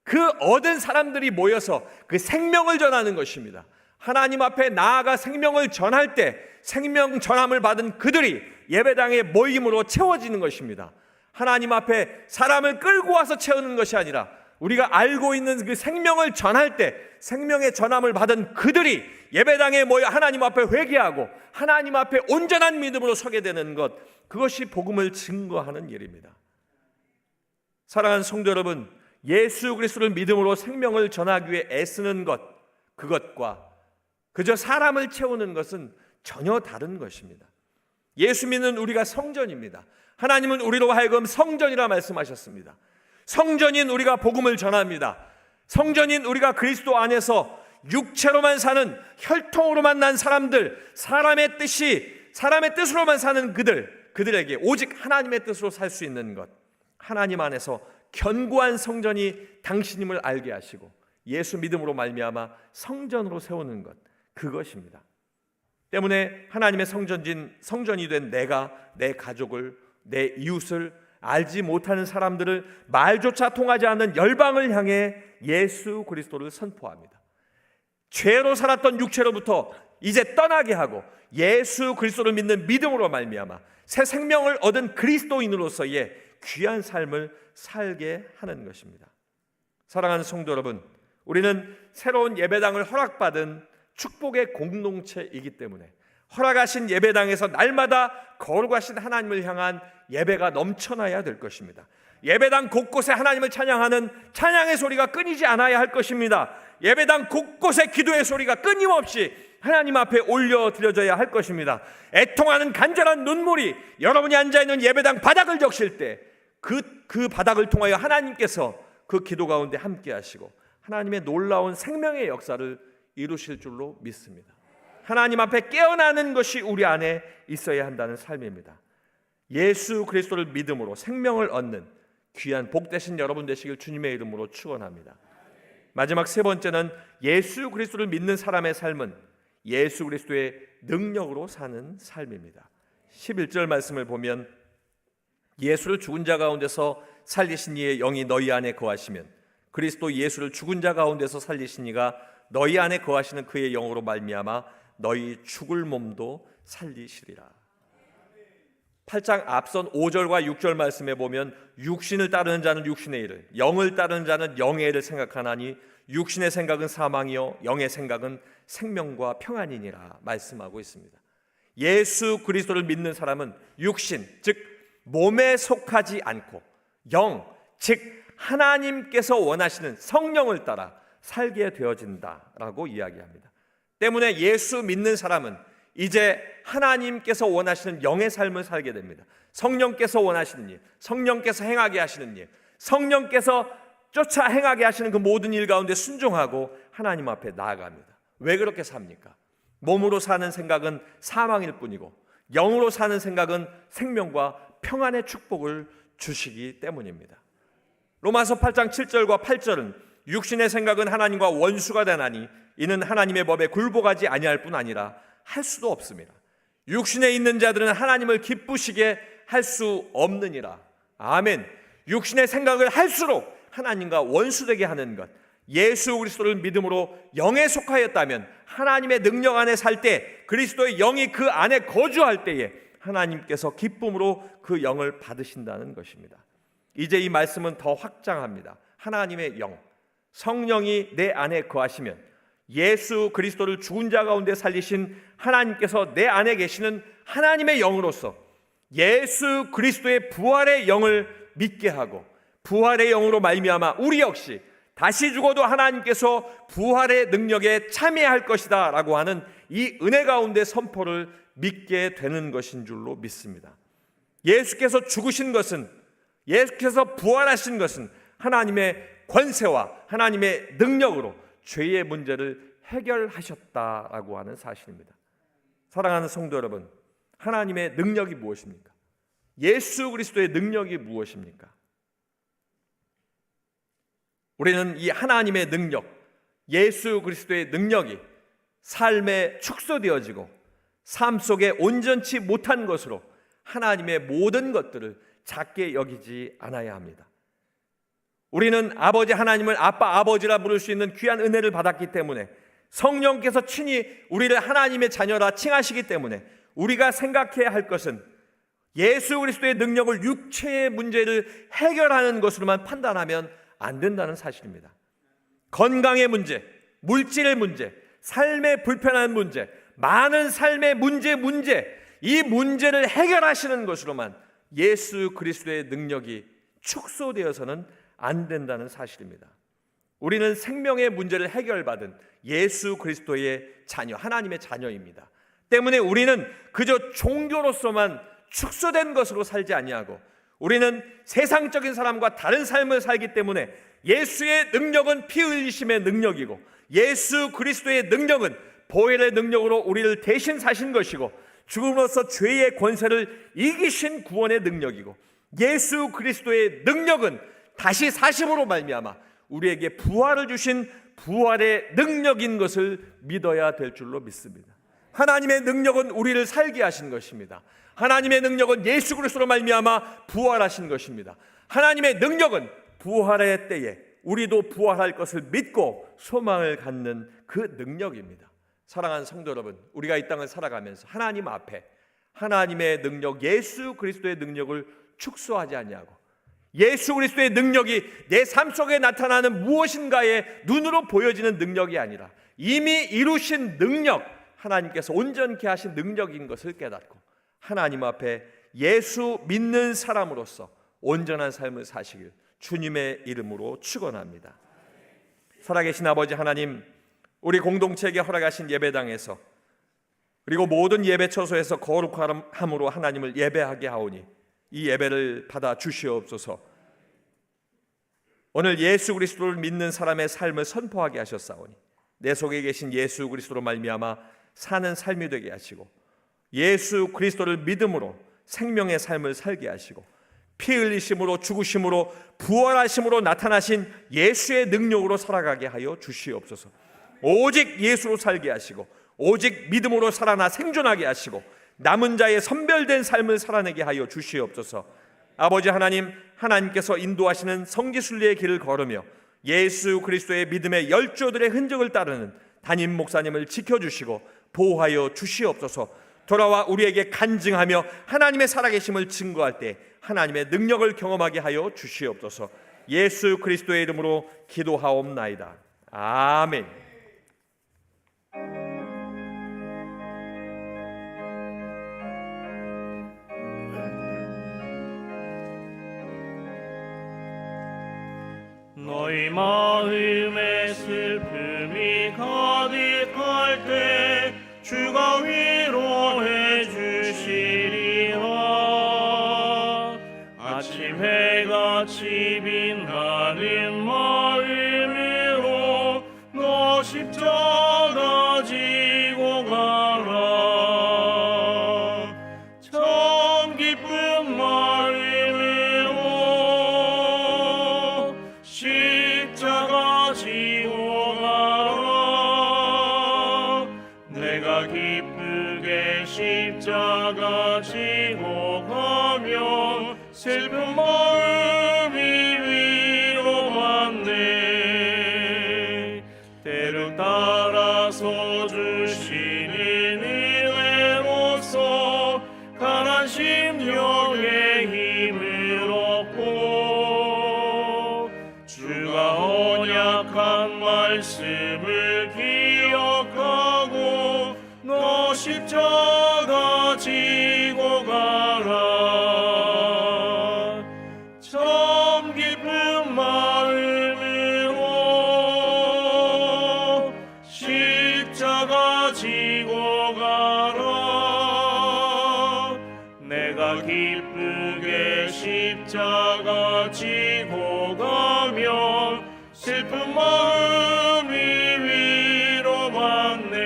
[SPEAKER 2] 그 얻은 사람들이 모여서 그 생명을 전하는 것입니다. 하나님 앞에 나아가 생명을 전할 때 생명 전함을 받은 그들이 예배당의 모임으로 채워지는 것입니다. 하나님 앞에 사람을 끌고 와서 채우는 것이 아니라 우리가 알고 있는 그 생명을 전할 때 생명의 전함을 받은 그들이 예배당에 모여 하나님 앞에 회개하고 하나님 앞에 온전한 믿음으로 서게 되는 것, 그것이 복음을 증거하는 일입니다. 사랑하는 성도 여러분, 예수 그리스도를 믿음으로 생명을 전하기 위해 애쓰는 것, 그것과 그저 사람을 채우는 것은 전혀 다른 것입니다. 예수 믿는 우리가 성전입니다. 하나님은 우리로 하여금 성전이라 말씀하셨습니다. 성전인 우리가 복음을 전합니다. 성전인 우리가 그리스도 안에서 육체로만 사는, 혈통으로만 난 사람들, 사람의 뜻으로만 사는 그들에게 오직 하나님의 뜻으로 살 수 있는 것, 하나님 안에서 견고한 성전이 당신임을 알게 하시고 예수 믿음으로 말미암아 성전으로 세우는 것, 그것입니다. 때문에 하나님의 성전이 된 내가 내 가족을, 내 이웃을, 알지 못하는 사람들을, 말조차 통하지 않는 열방을 향해 예수 그리스도를 선포합니다. 죄로 살았던 육체로부터 이제 떠나게 하고 예수 그리스도를 믿는 믿음으로 말미암아 새 생명을 얻은 그리스도인으로서의 귀한 삶을 살게 하는 것입니다. 사랑하는 성도 여러분, 우리는 새로운 예배당을 허락받은 축복의 공동체이기 때문에 허락하신 예배당에서 날마다 거룩하신 하나님을 향한 예배가 넘쳐나야 될 것입니다. 예배당 곳곳에 하나님을 찬양하는 찬양의 소리가 끊이지 않아야 할 것입니다. 예배당 곳곳에 기도의 소리가 끊임없이 하나님 앞에 올려드려져야 할 것입니다. 애통하는 간절한 눈물이 여러분이 앉아있는 예배당 바닥을 적실 때 그 바닥을 통하여 하나님께서 그 기도 가운데 함께 하시고 하나님의 놀라운 생명의 역사를 이루실 줄로 믿습니다. 하나님 앞에 깨어나는 것이 우리 안에 있어야 한다는 삶입니다. 예수 그리스도를 믿음으로 생명을 얻는 귀한 복되신 여러분 되시길 주님의 이름으로 축원합니다. 마지막 세 번째는 예수 그리스도를 믿는 사람의 삶은 예수 그리스도의 능력으로 사는 삶입니다. 11절 말씀을 보면 예수를 죽은 자 가운데서 살리신 이의 영이 너희 안에 거하시면 그리스도 예수를 죽은 자 가운데서 살리신 이가 너희 안에 거하시는 그의 영으로 말미암아 너희 죽을 몸도 살리시리라. 8장 앞선 5절과 6절 말씀에 보면 육신을 따르는 자는 육신의 일을, 영을 따르는 자는 영의 일을 생각하나니 육신의 생각은 사망이요 영의 생각은 생명과 평안이니라 말씀하고 있습니다. 예수 그리스도를 믿는 사람은 육신, 즉 몸에 속하지 않고 영, 즉 하나님께서 원하시는 성령을 따라 살게 되어진다라고 이야기합니다. 때문에 예수 믿는 사람은 이제 하나님께서 원하시는 영의 삶을 살게 됩니다. 성령께서 원하시는 일, 성령께서 행하게 하시는 일, 성령께서 쫓아 행하게 하시는 그 모든 일 가운데 순종하고 하나님 앞에 나아갑니다. 왜 그렇게 삽니까? 몸으로 사는 생각은 사망일 뿐이고 영으로 사는 생각은 생명과 평안의 축복을 주시기 때문입니다. 로마서 8장 7절과 8절은 육신의 생각은 하나님과 원수가 되나니 이는 하나님의 법에 굴복하지 아니할 뿐 아니라 할 수도 없습니다. 육신에 있는 자들은 하나님을 기쁘시게 할 수 없느니라. 아멘. 육신의 생각을 할수록 하나님과 원수되게 하는 것, 예수 그리스도를 믿음으로 영에 속하였다면 하나님의 능력 안에 살 때, 그리스도의 영이 그 안에 거주할 때에 하나님께서 기쁨으로 그 영을 받으신다는 것입니다. 이제 이 말씀은 더 확장합니다. 하나님의 영, 성령이 내 안에 거하시면 예수 그리스도를 죽은 자 가운데 살리신 하나님께서 내 안에 계시는 하나님의 영으로서 예수 그리스도의 부활의 영을 믿게 하고, 부활의 영으로 말미암아 우리 역시 다시 죽어도 하나님께서 부활의 능력에 참여할 것이다 라고 하는 이 은혜 가운데 선포를 믿게 되는 것인 줄로 믿습니다. 예수께서 죽으신 것은, 예수께서 부활하신 것은 하나님의 권세와 하나님의 능력으로 죄의 문제를 해결하셨다라고 하는 사실입니다. 사랑하는 성도 여러분, 하나님의 능력이 무엇입니까? 예수 그리스도의 능력이 무엇입니까? 우리는 이 하나님의 능력, 예수 그리스도의 능력이 삶에 축소되어지고 삶 속에 온전치 못한 것으로 하나님의 모든 것들을 작게 여기지 않아야 합니다. 우리는 아버지 하나님을 아빠 아버지라 부를 수 있는 귀한 은혜를 받았기 때문에, 성령께서 친히 우리를 하나님의 자녀라 칭하시기 때문에 우리가 생각해야 할 것은 예수 그리스도의 능력을 육체의 문제를 해결하는 것으로만 판단하면 안 된다는 사실입니다. 건강의 문제, 물질의 문제, 삶의 불편한 문제, 많은 삶의 문제, 이 문제를 해결하시는 것으로만 예수 그리스도의 능력이 축소되어서는 안 된다는 사실입니다. 우리는 생명의 문제를 해결받은 예수 그리스도의 자녀, 하나님의 자녀입니다. 때문에 우리는 그저 종교로서만 축소된 것으로 살지 아니하고, 우리는 세상적인 사람과 다른 삶을 살기 때문에 예수의 능력은 피 흘리심의 능력이고, 예수 그리스도의 능력은 보혈의 능력으로 우리를 대신 사신 것이고, 죽음으로써 죄의 권세를 이기신 구원의 능력이고, 예수 그리스도의 능력은 다시 사심으로 말미암아 우리에게 부활을 주신 부활의 능력인 것을 믿어야 될 줄로 믿습니다. 하나님의 능력은 우리를 살게 하신 것입니다. 하나님의 능력은 예수 그리스도로 말미암아 부활하신 것입니다. 하나님의 능력은 부활의 때에 우리도 부활할 것을 믿고 소망을 갖는 그 능력입니다. 사랑하는 성도 여러분, 우리가 이 땅을 살아가면서 하나님 앞에 하나님의 능력, 예수 그리스도의 능력을 축소하지 아니하고, 예수 그리스도의 능력이 내 삶 속에 나타나는 무엇인가의 눈으로 보여지는 능력이 아니라 이미 이루신 능력, 하나님께서 온전케 하신 능력인 것을 깨닫고 하나님 앞에 예수 믿는 사람으로서 온전한 삶을 사시길 주님의 이름으로 축원합니다. 살아계신 아버지 하나님, 우리 공동체에게 허락하신 예배당에서, 그리고 모든 예배 처소에서 거룩함으로 하나님을 예배하게 하오니 이 예배를 받아 주시옵소서. 오늘 예수 그리스도를 믿는 사람의 삶을 선포하게 하셨사오니 내 속에 계신 예수 그리스도로 말미암아 사는 삶이 되게 하시고, 예수 그리스도를 믿음으로 생명의 삶을 살게 하시고, 피 흘리심으로 죽으심으로 부활하심으로 나타나신 예수의 능력으로 살아가게 하여 주시옵소서. 오직 예수로 살게 하시고, 오직 믿음으로 살아나 생존하게 하시고, 남은 자의 선별된 삶을 살아내게 하여 주시옵소서. 아버지 하나님, 하나님께서 인도하시는 성지순례의 길을 걸으며 예수 그리스도의 믿음의 열조들의 흔적을 따르는 담임 목사님을 지켜주시고 보호하여 주시옵소서. 돌아와 우리에게 간증하며 하나님의 살아계심을 증거할 때 하나님의 능력을 경험하게 하여 주시옵소서. 예수 그리스도의 이름으로 기도하옵나이다. 아멘.
[SPEAKER 1] 너희 마음에 슬픔이 가득할 때 주가 위로해 주시리라. 아침 해같이 빛나는 마음으로 너 십자가 지고 가라. 참 기쁜 마음으로 말씀을 기억하고 너 십자가 지고 가라. 참 깊은 마음으로 십자가 지고 가라. 내가 기쁘게 십자가 지고 가면 슬픈 마음이 위로받네.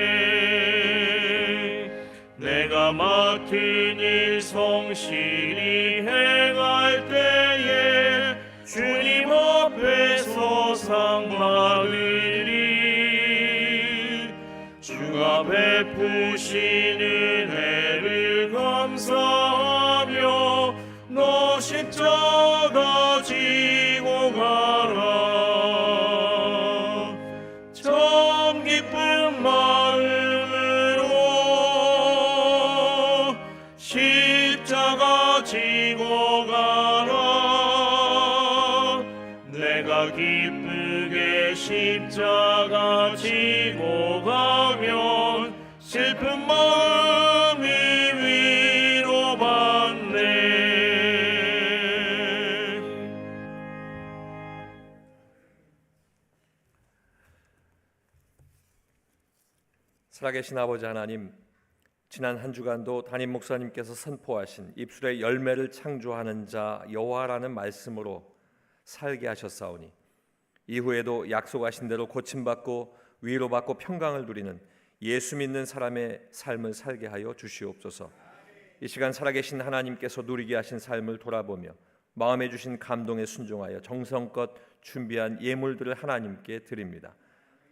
[SPEAKER 1] 내가 맡은 일 성실히 행할 때에 주님 앞에서 상 받으리. 주가 베푸신 은혜를 감사하며 너 십자가 지고 가라. 참 기쁜 마음으로 십자가 지고 가라. 내가 기쁘게 십자가 지고 가면 슬픈 마음이 위로받네.
[SPEAKER 2] 살아계신 아버지 하나님, 지난 한 주간도 담임 목사님께서 선포하신 입술의 열매를 창조하는 자 여호와라는 말씀으로 살게 하셨사오니 이후에도 약속하신 대로 고침받고 위로받고 평강을 누리는 예수 믿는 사람의 삶을 살게 하여 주시옵소서. 이 시간 살아계신 하나님께서 누리게 하신 삶을 돌아보며 마음에 주신 감동에 순종하여 정성껏 준비한 예물들을 하나님께 드립니다.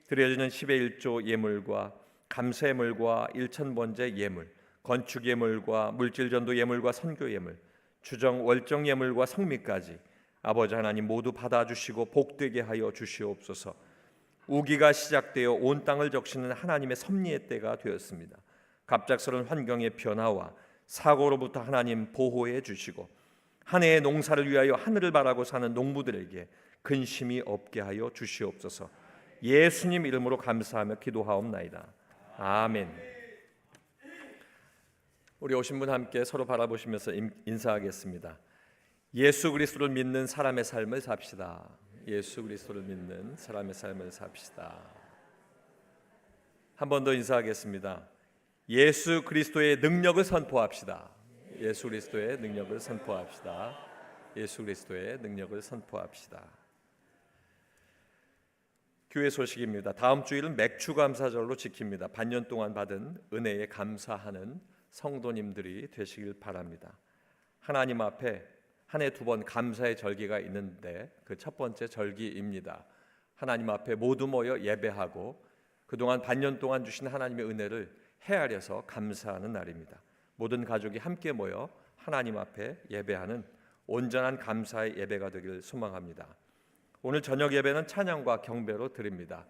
[SPEAKER 2] 드려지는 10의 1조 예물과 감사예물과 일천번제 예물, 건축 예물과 물질전도 예물과 선교 예물, 주정 월정 예물과 성미까지 아버지 하나님 모두 받아주시고 복되게 하여 주시옵소서. 우기가 시작되어 온 땅을 적시는 하나님의 섭리의 때가 되었습니다. 갑작스러운 환경의 변화와 사고로부터 하나님 보호해 주시고 한 해의 농사를 위하여 하늘을 바라고 사는 농부들에게 근심이 없게 하여 주시옵소서. 예수님 이름으로 감사하며 기도하옵나이다. 아멘. 우리 오신 분 함께 서로 바라보시면서 인사하겠습니다. 예수 그리스도를 믿는 사람의 삶을 삽시다. 예수 그리스도를 믿는 사람의 삶을 삽시다. 한 번 더 인사하겠습니다. 예수 그리스도의 능력을 선포합시다. 예수 그리스도의 능력을 선포합시다. 예수 그리스도의 능력을 선포합시다. 교회 소식입니다. 다음 주일은 맥주감사절로 지킵니다. 반년 동안 받은 은혜에 감사하는 성도님들이 되시길 바랍니다. 하나님 앞에 한 해 두 번 감사의 절기가 있는데 그 첫 번째 절기입니다. 하나님 앞에 모두 모여 예배하고 그동안 반년 동안 주신 하나님의 은혜를 헤아려서 감사하는 날입니다. 모든 가족이 함께 모여 하나님 앞에 예배하는 온전한 감사의 예배가 되길 소망합니다. 오늘 저녁 예배는 찬양과 경배로 드립니다.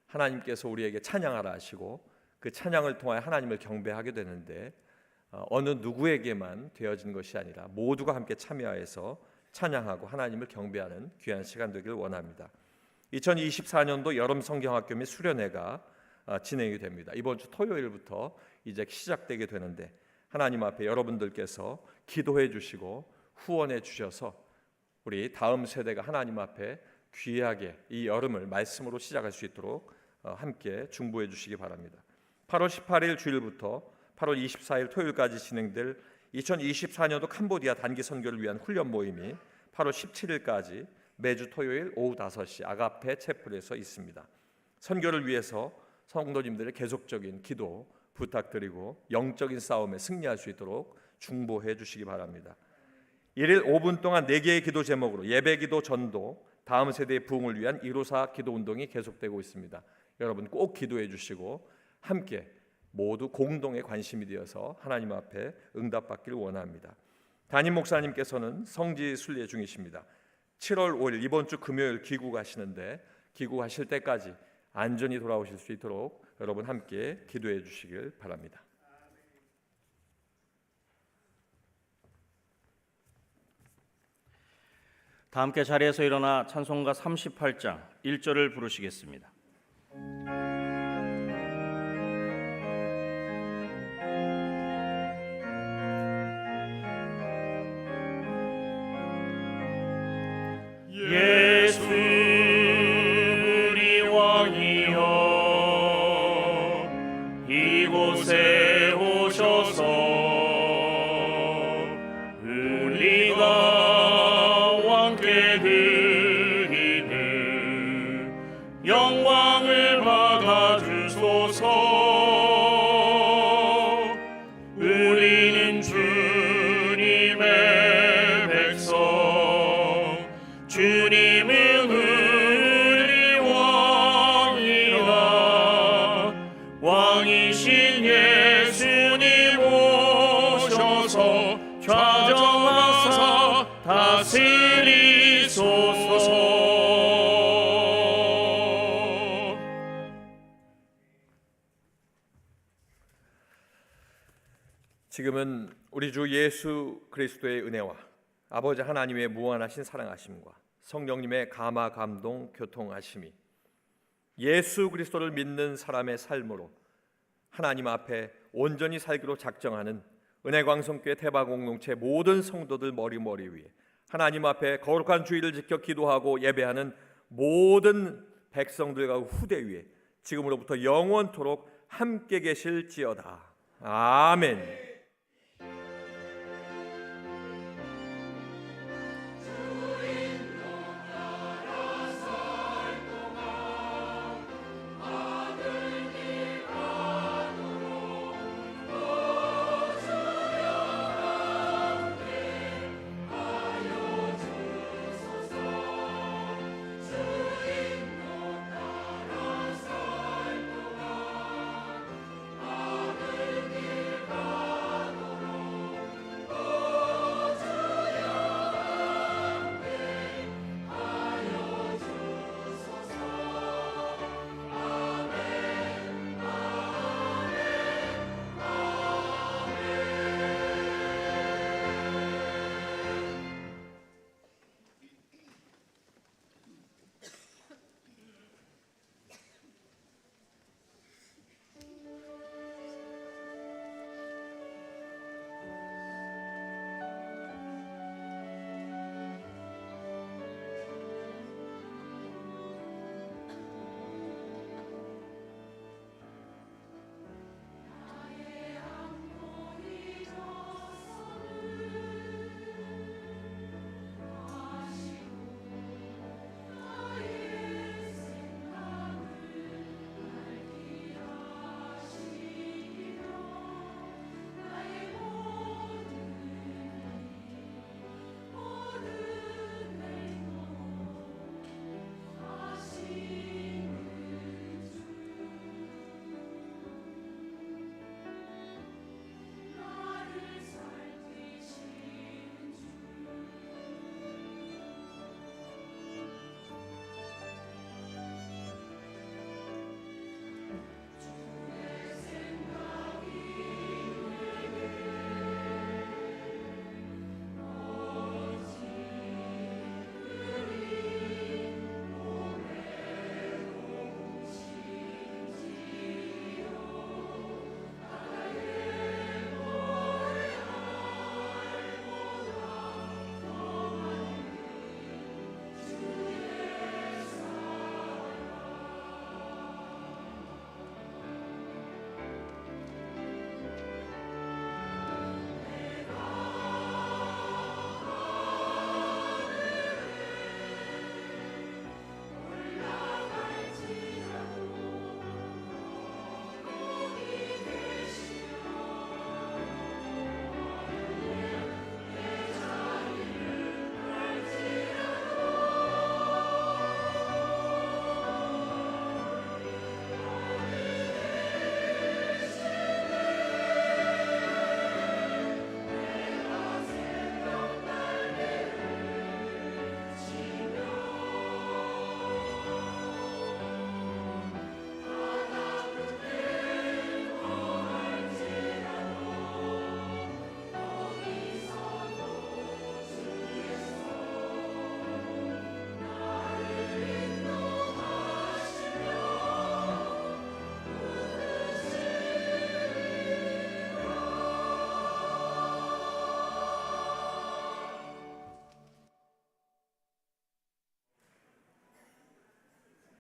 [SPEAKER 2] 하나님께서 우리에게 찬양하라 하시고 그 찬양을 통하여 하나님을 경배하게 되는데 어느 누구에게만 되어진 것이 아니라 모두가 함께 참여해서 찬양하고 하나님을 경배하는 귀한 시간 되길 원합니다. 2024년도 여름 성경학교 및 수련회가 진행이 됩니다. 이번 주 토요일부터 이제 시작되게 되는데 하나님 앞에 여러분들께서 기도해 주시고 후원해 주셔서 우리 다음 세대가 하나님 앞에 귀하게 이 여름을 말씀으로 시작할 수 있도록 함께 중보해 주시기 바랍니다. 8월 18일 주일부터 8월 24일 토요일까지 진행될 2024년도 캄보디아 단기 선교를 위한 훈련 모임이 8월 17일까지 매주 토요일 오후 5시 아가페 채플에서 있습니다. 선교를 위해서 성도님들의 계속적인 기도 부탁드리고 영적인 싸움에 승리할 수 있도록 중보해 주시기 바랍니다. 1일 5분 동안 4개의 기도 제목으로 예배기도 전도 다음 세대의 부흥을 위한 154 기도운동이 계속되고 있습니다. 여러분 꼭 기도해 주시고 함께 모두 공동의 관심이 되어서 하나님 앞에 응답받기를 원합니다. 담임 목사님께서는 성지 순례 중이십니다. 7월 5일 이번 주 금요일 귀국하시는데 귀국하실 때까지 안전히 돌아오실 수 있도록 여러분 함께 기도해 주시길 바랍니다.
[SPEAKER 1] 다 함께 자리에서 일어나 찬송가 38장 1절을 부르시겠습니다. 함께 드리는 영광을 받아 주소서. 우리는 주님의 백성, 주님은 우리 왕이라. 왕이신 예수님 오셔서 좌정하사 다스리소서.
[SPEAKER 2] 지금은 우리 주 예수 그리스도의 은혜와 아버지 하나님의 무한하신 사랑하심과 성령님의 감화 감동 교통하심이 예수 그리스도를 믿는 사람의 삶으로 하나님 앞에 온전히 살기로 작정하는 은혜광성교회 태바공동체 모든 성도들 머리 위에 하나님 앞에 거룩한 주의를 지켜 기도하고 예배하는 모든 백성들과 후대 위에 지금으로부터 영원토록 함께 계실지어다. 아멘.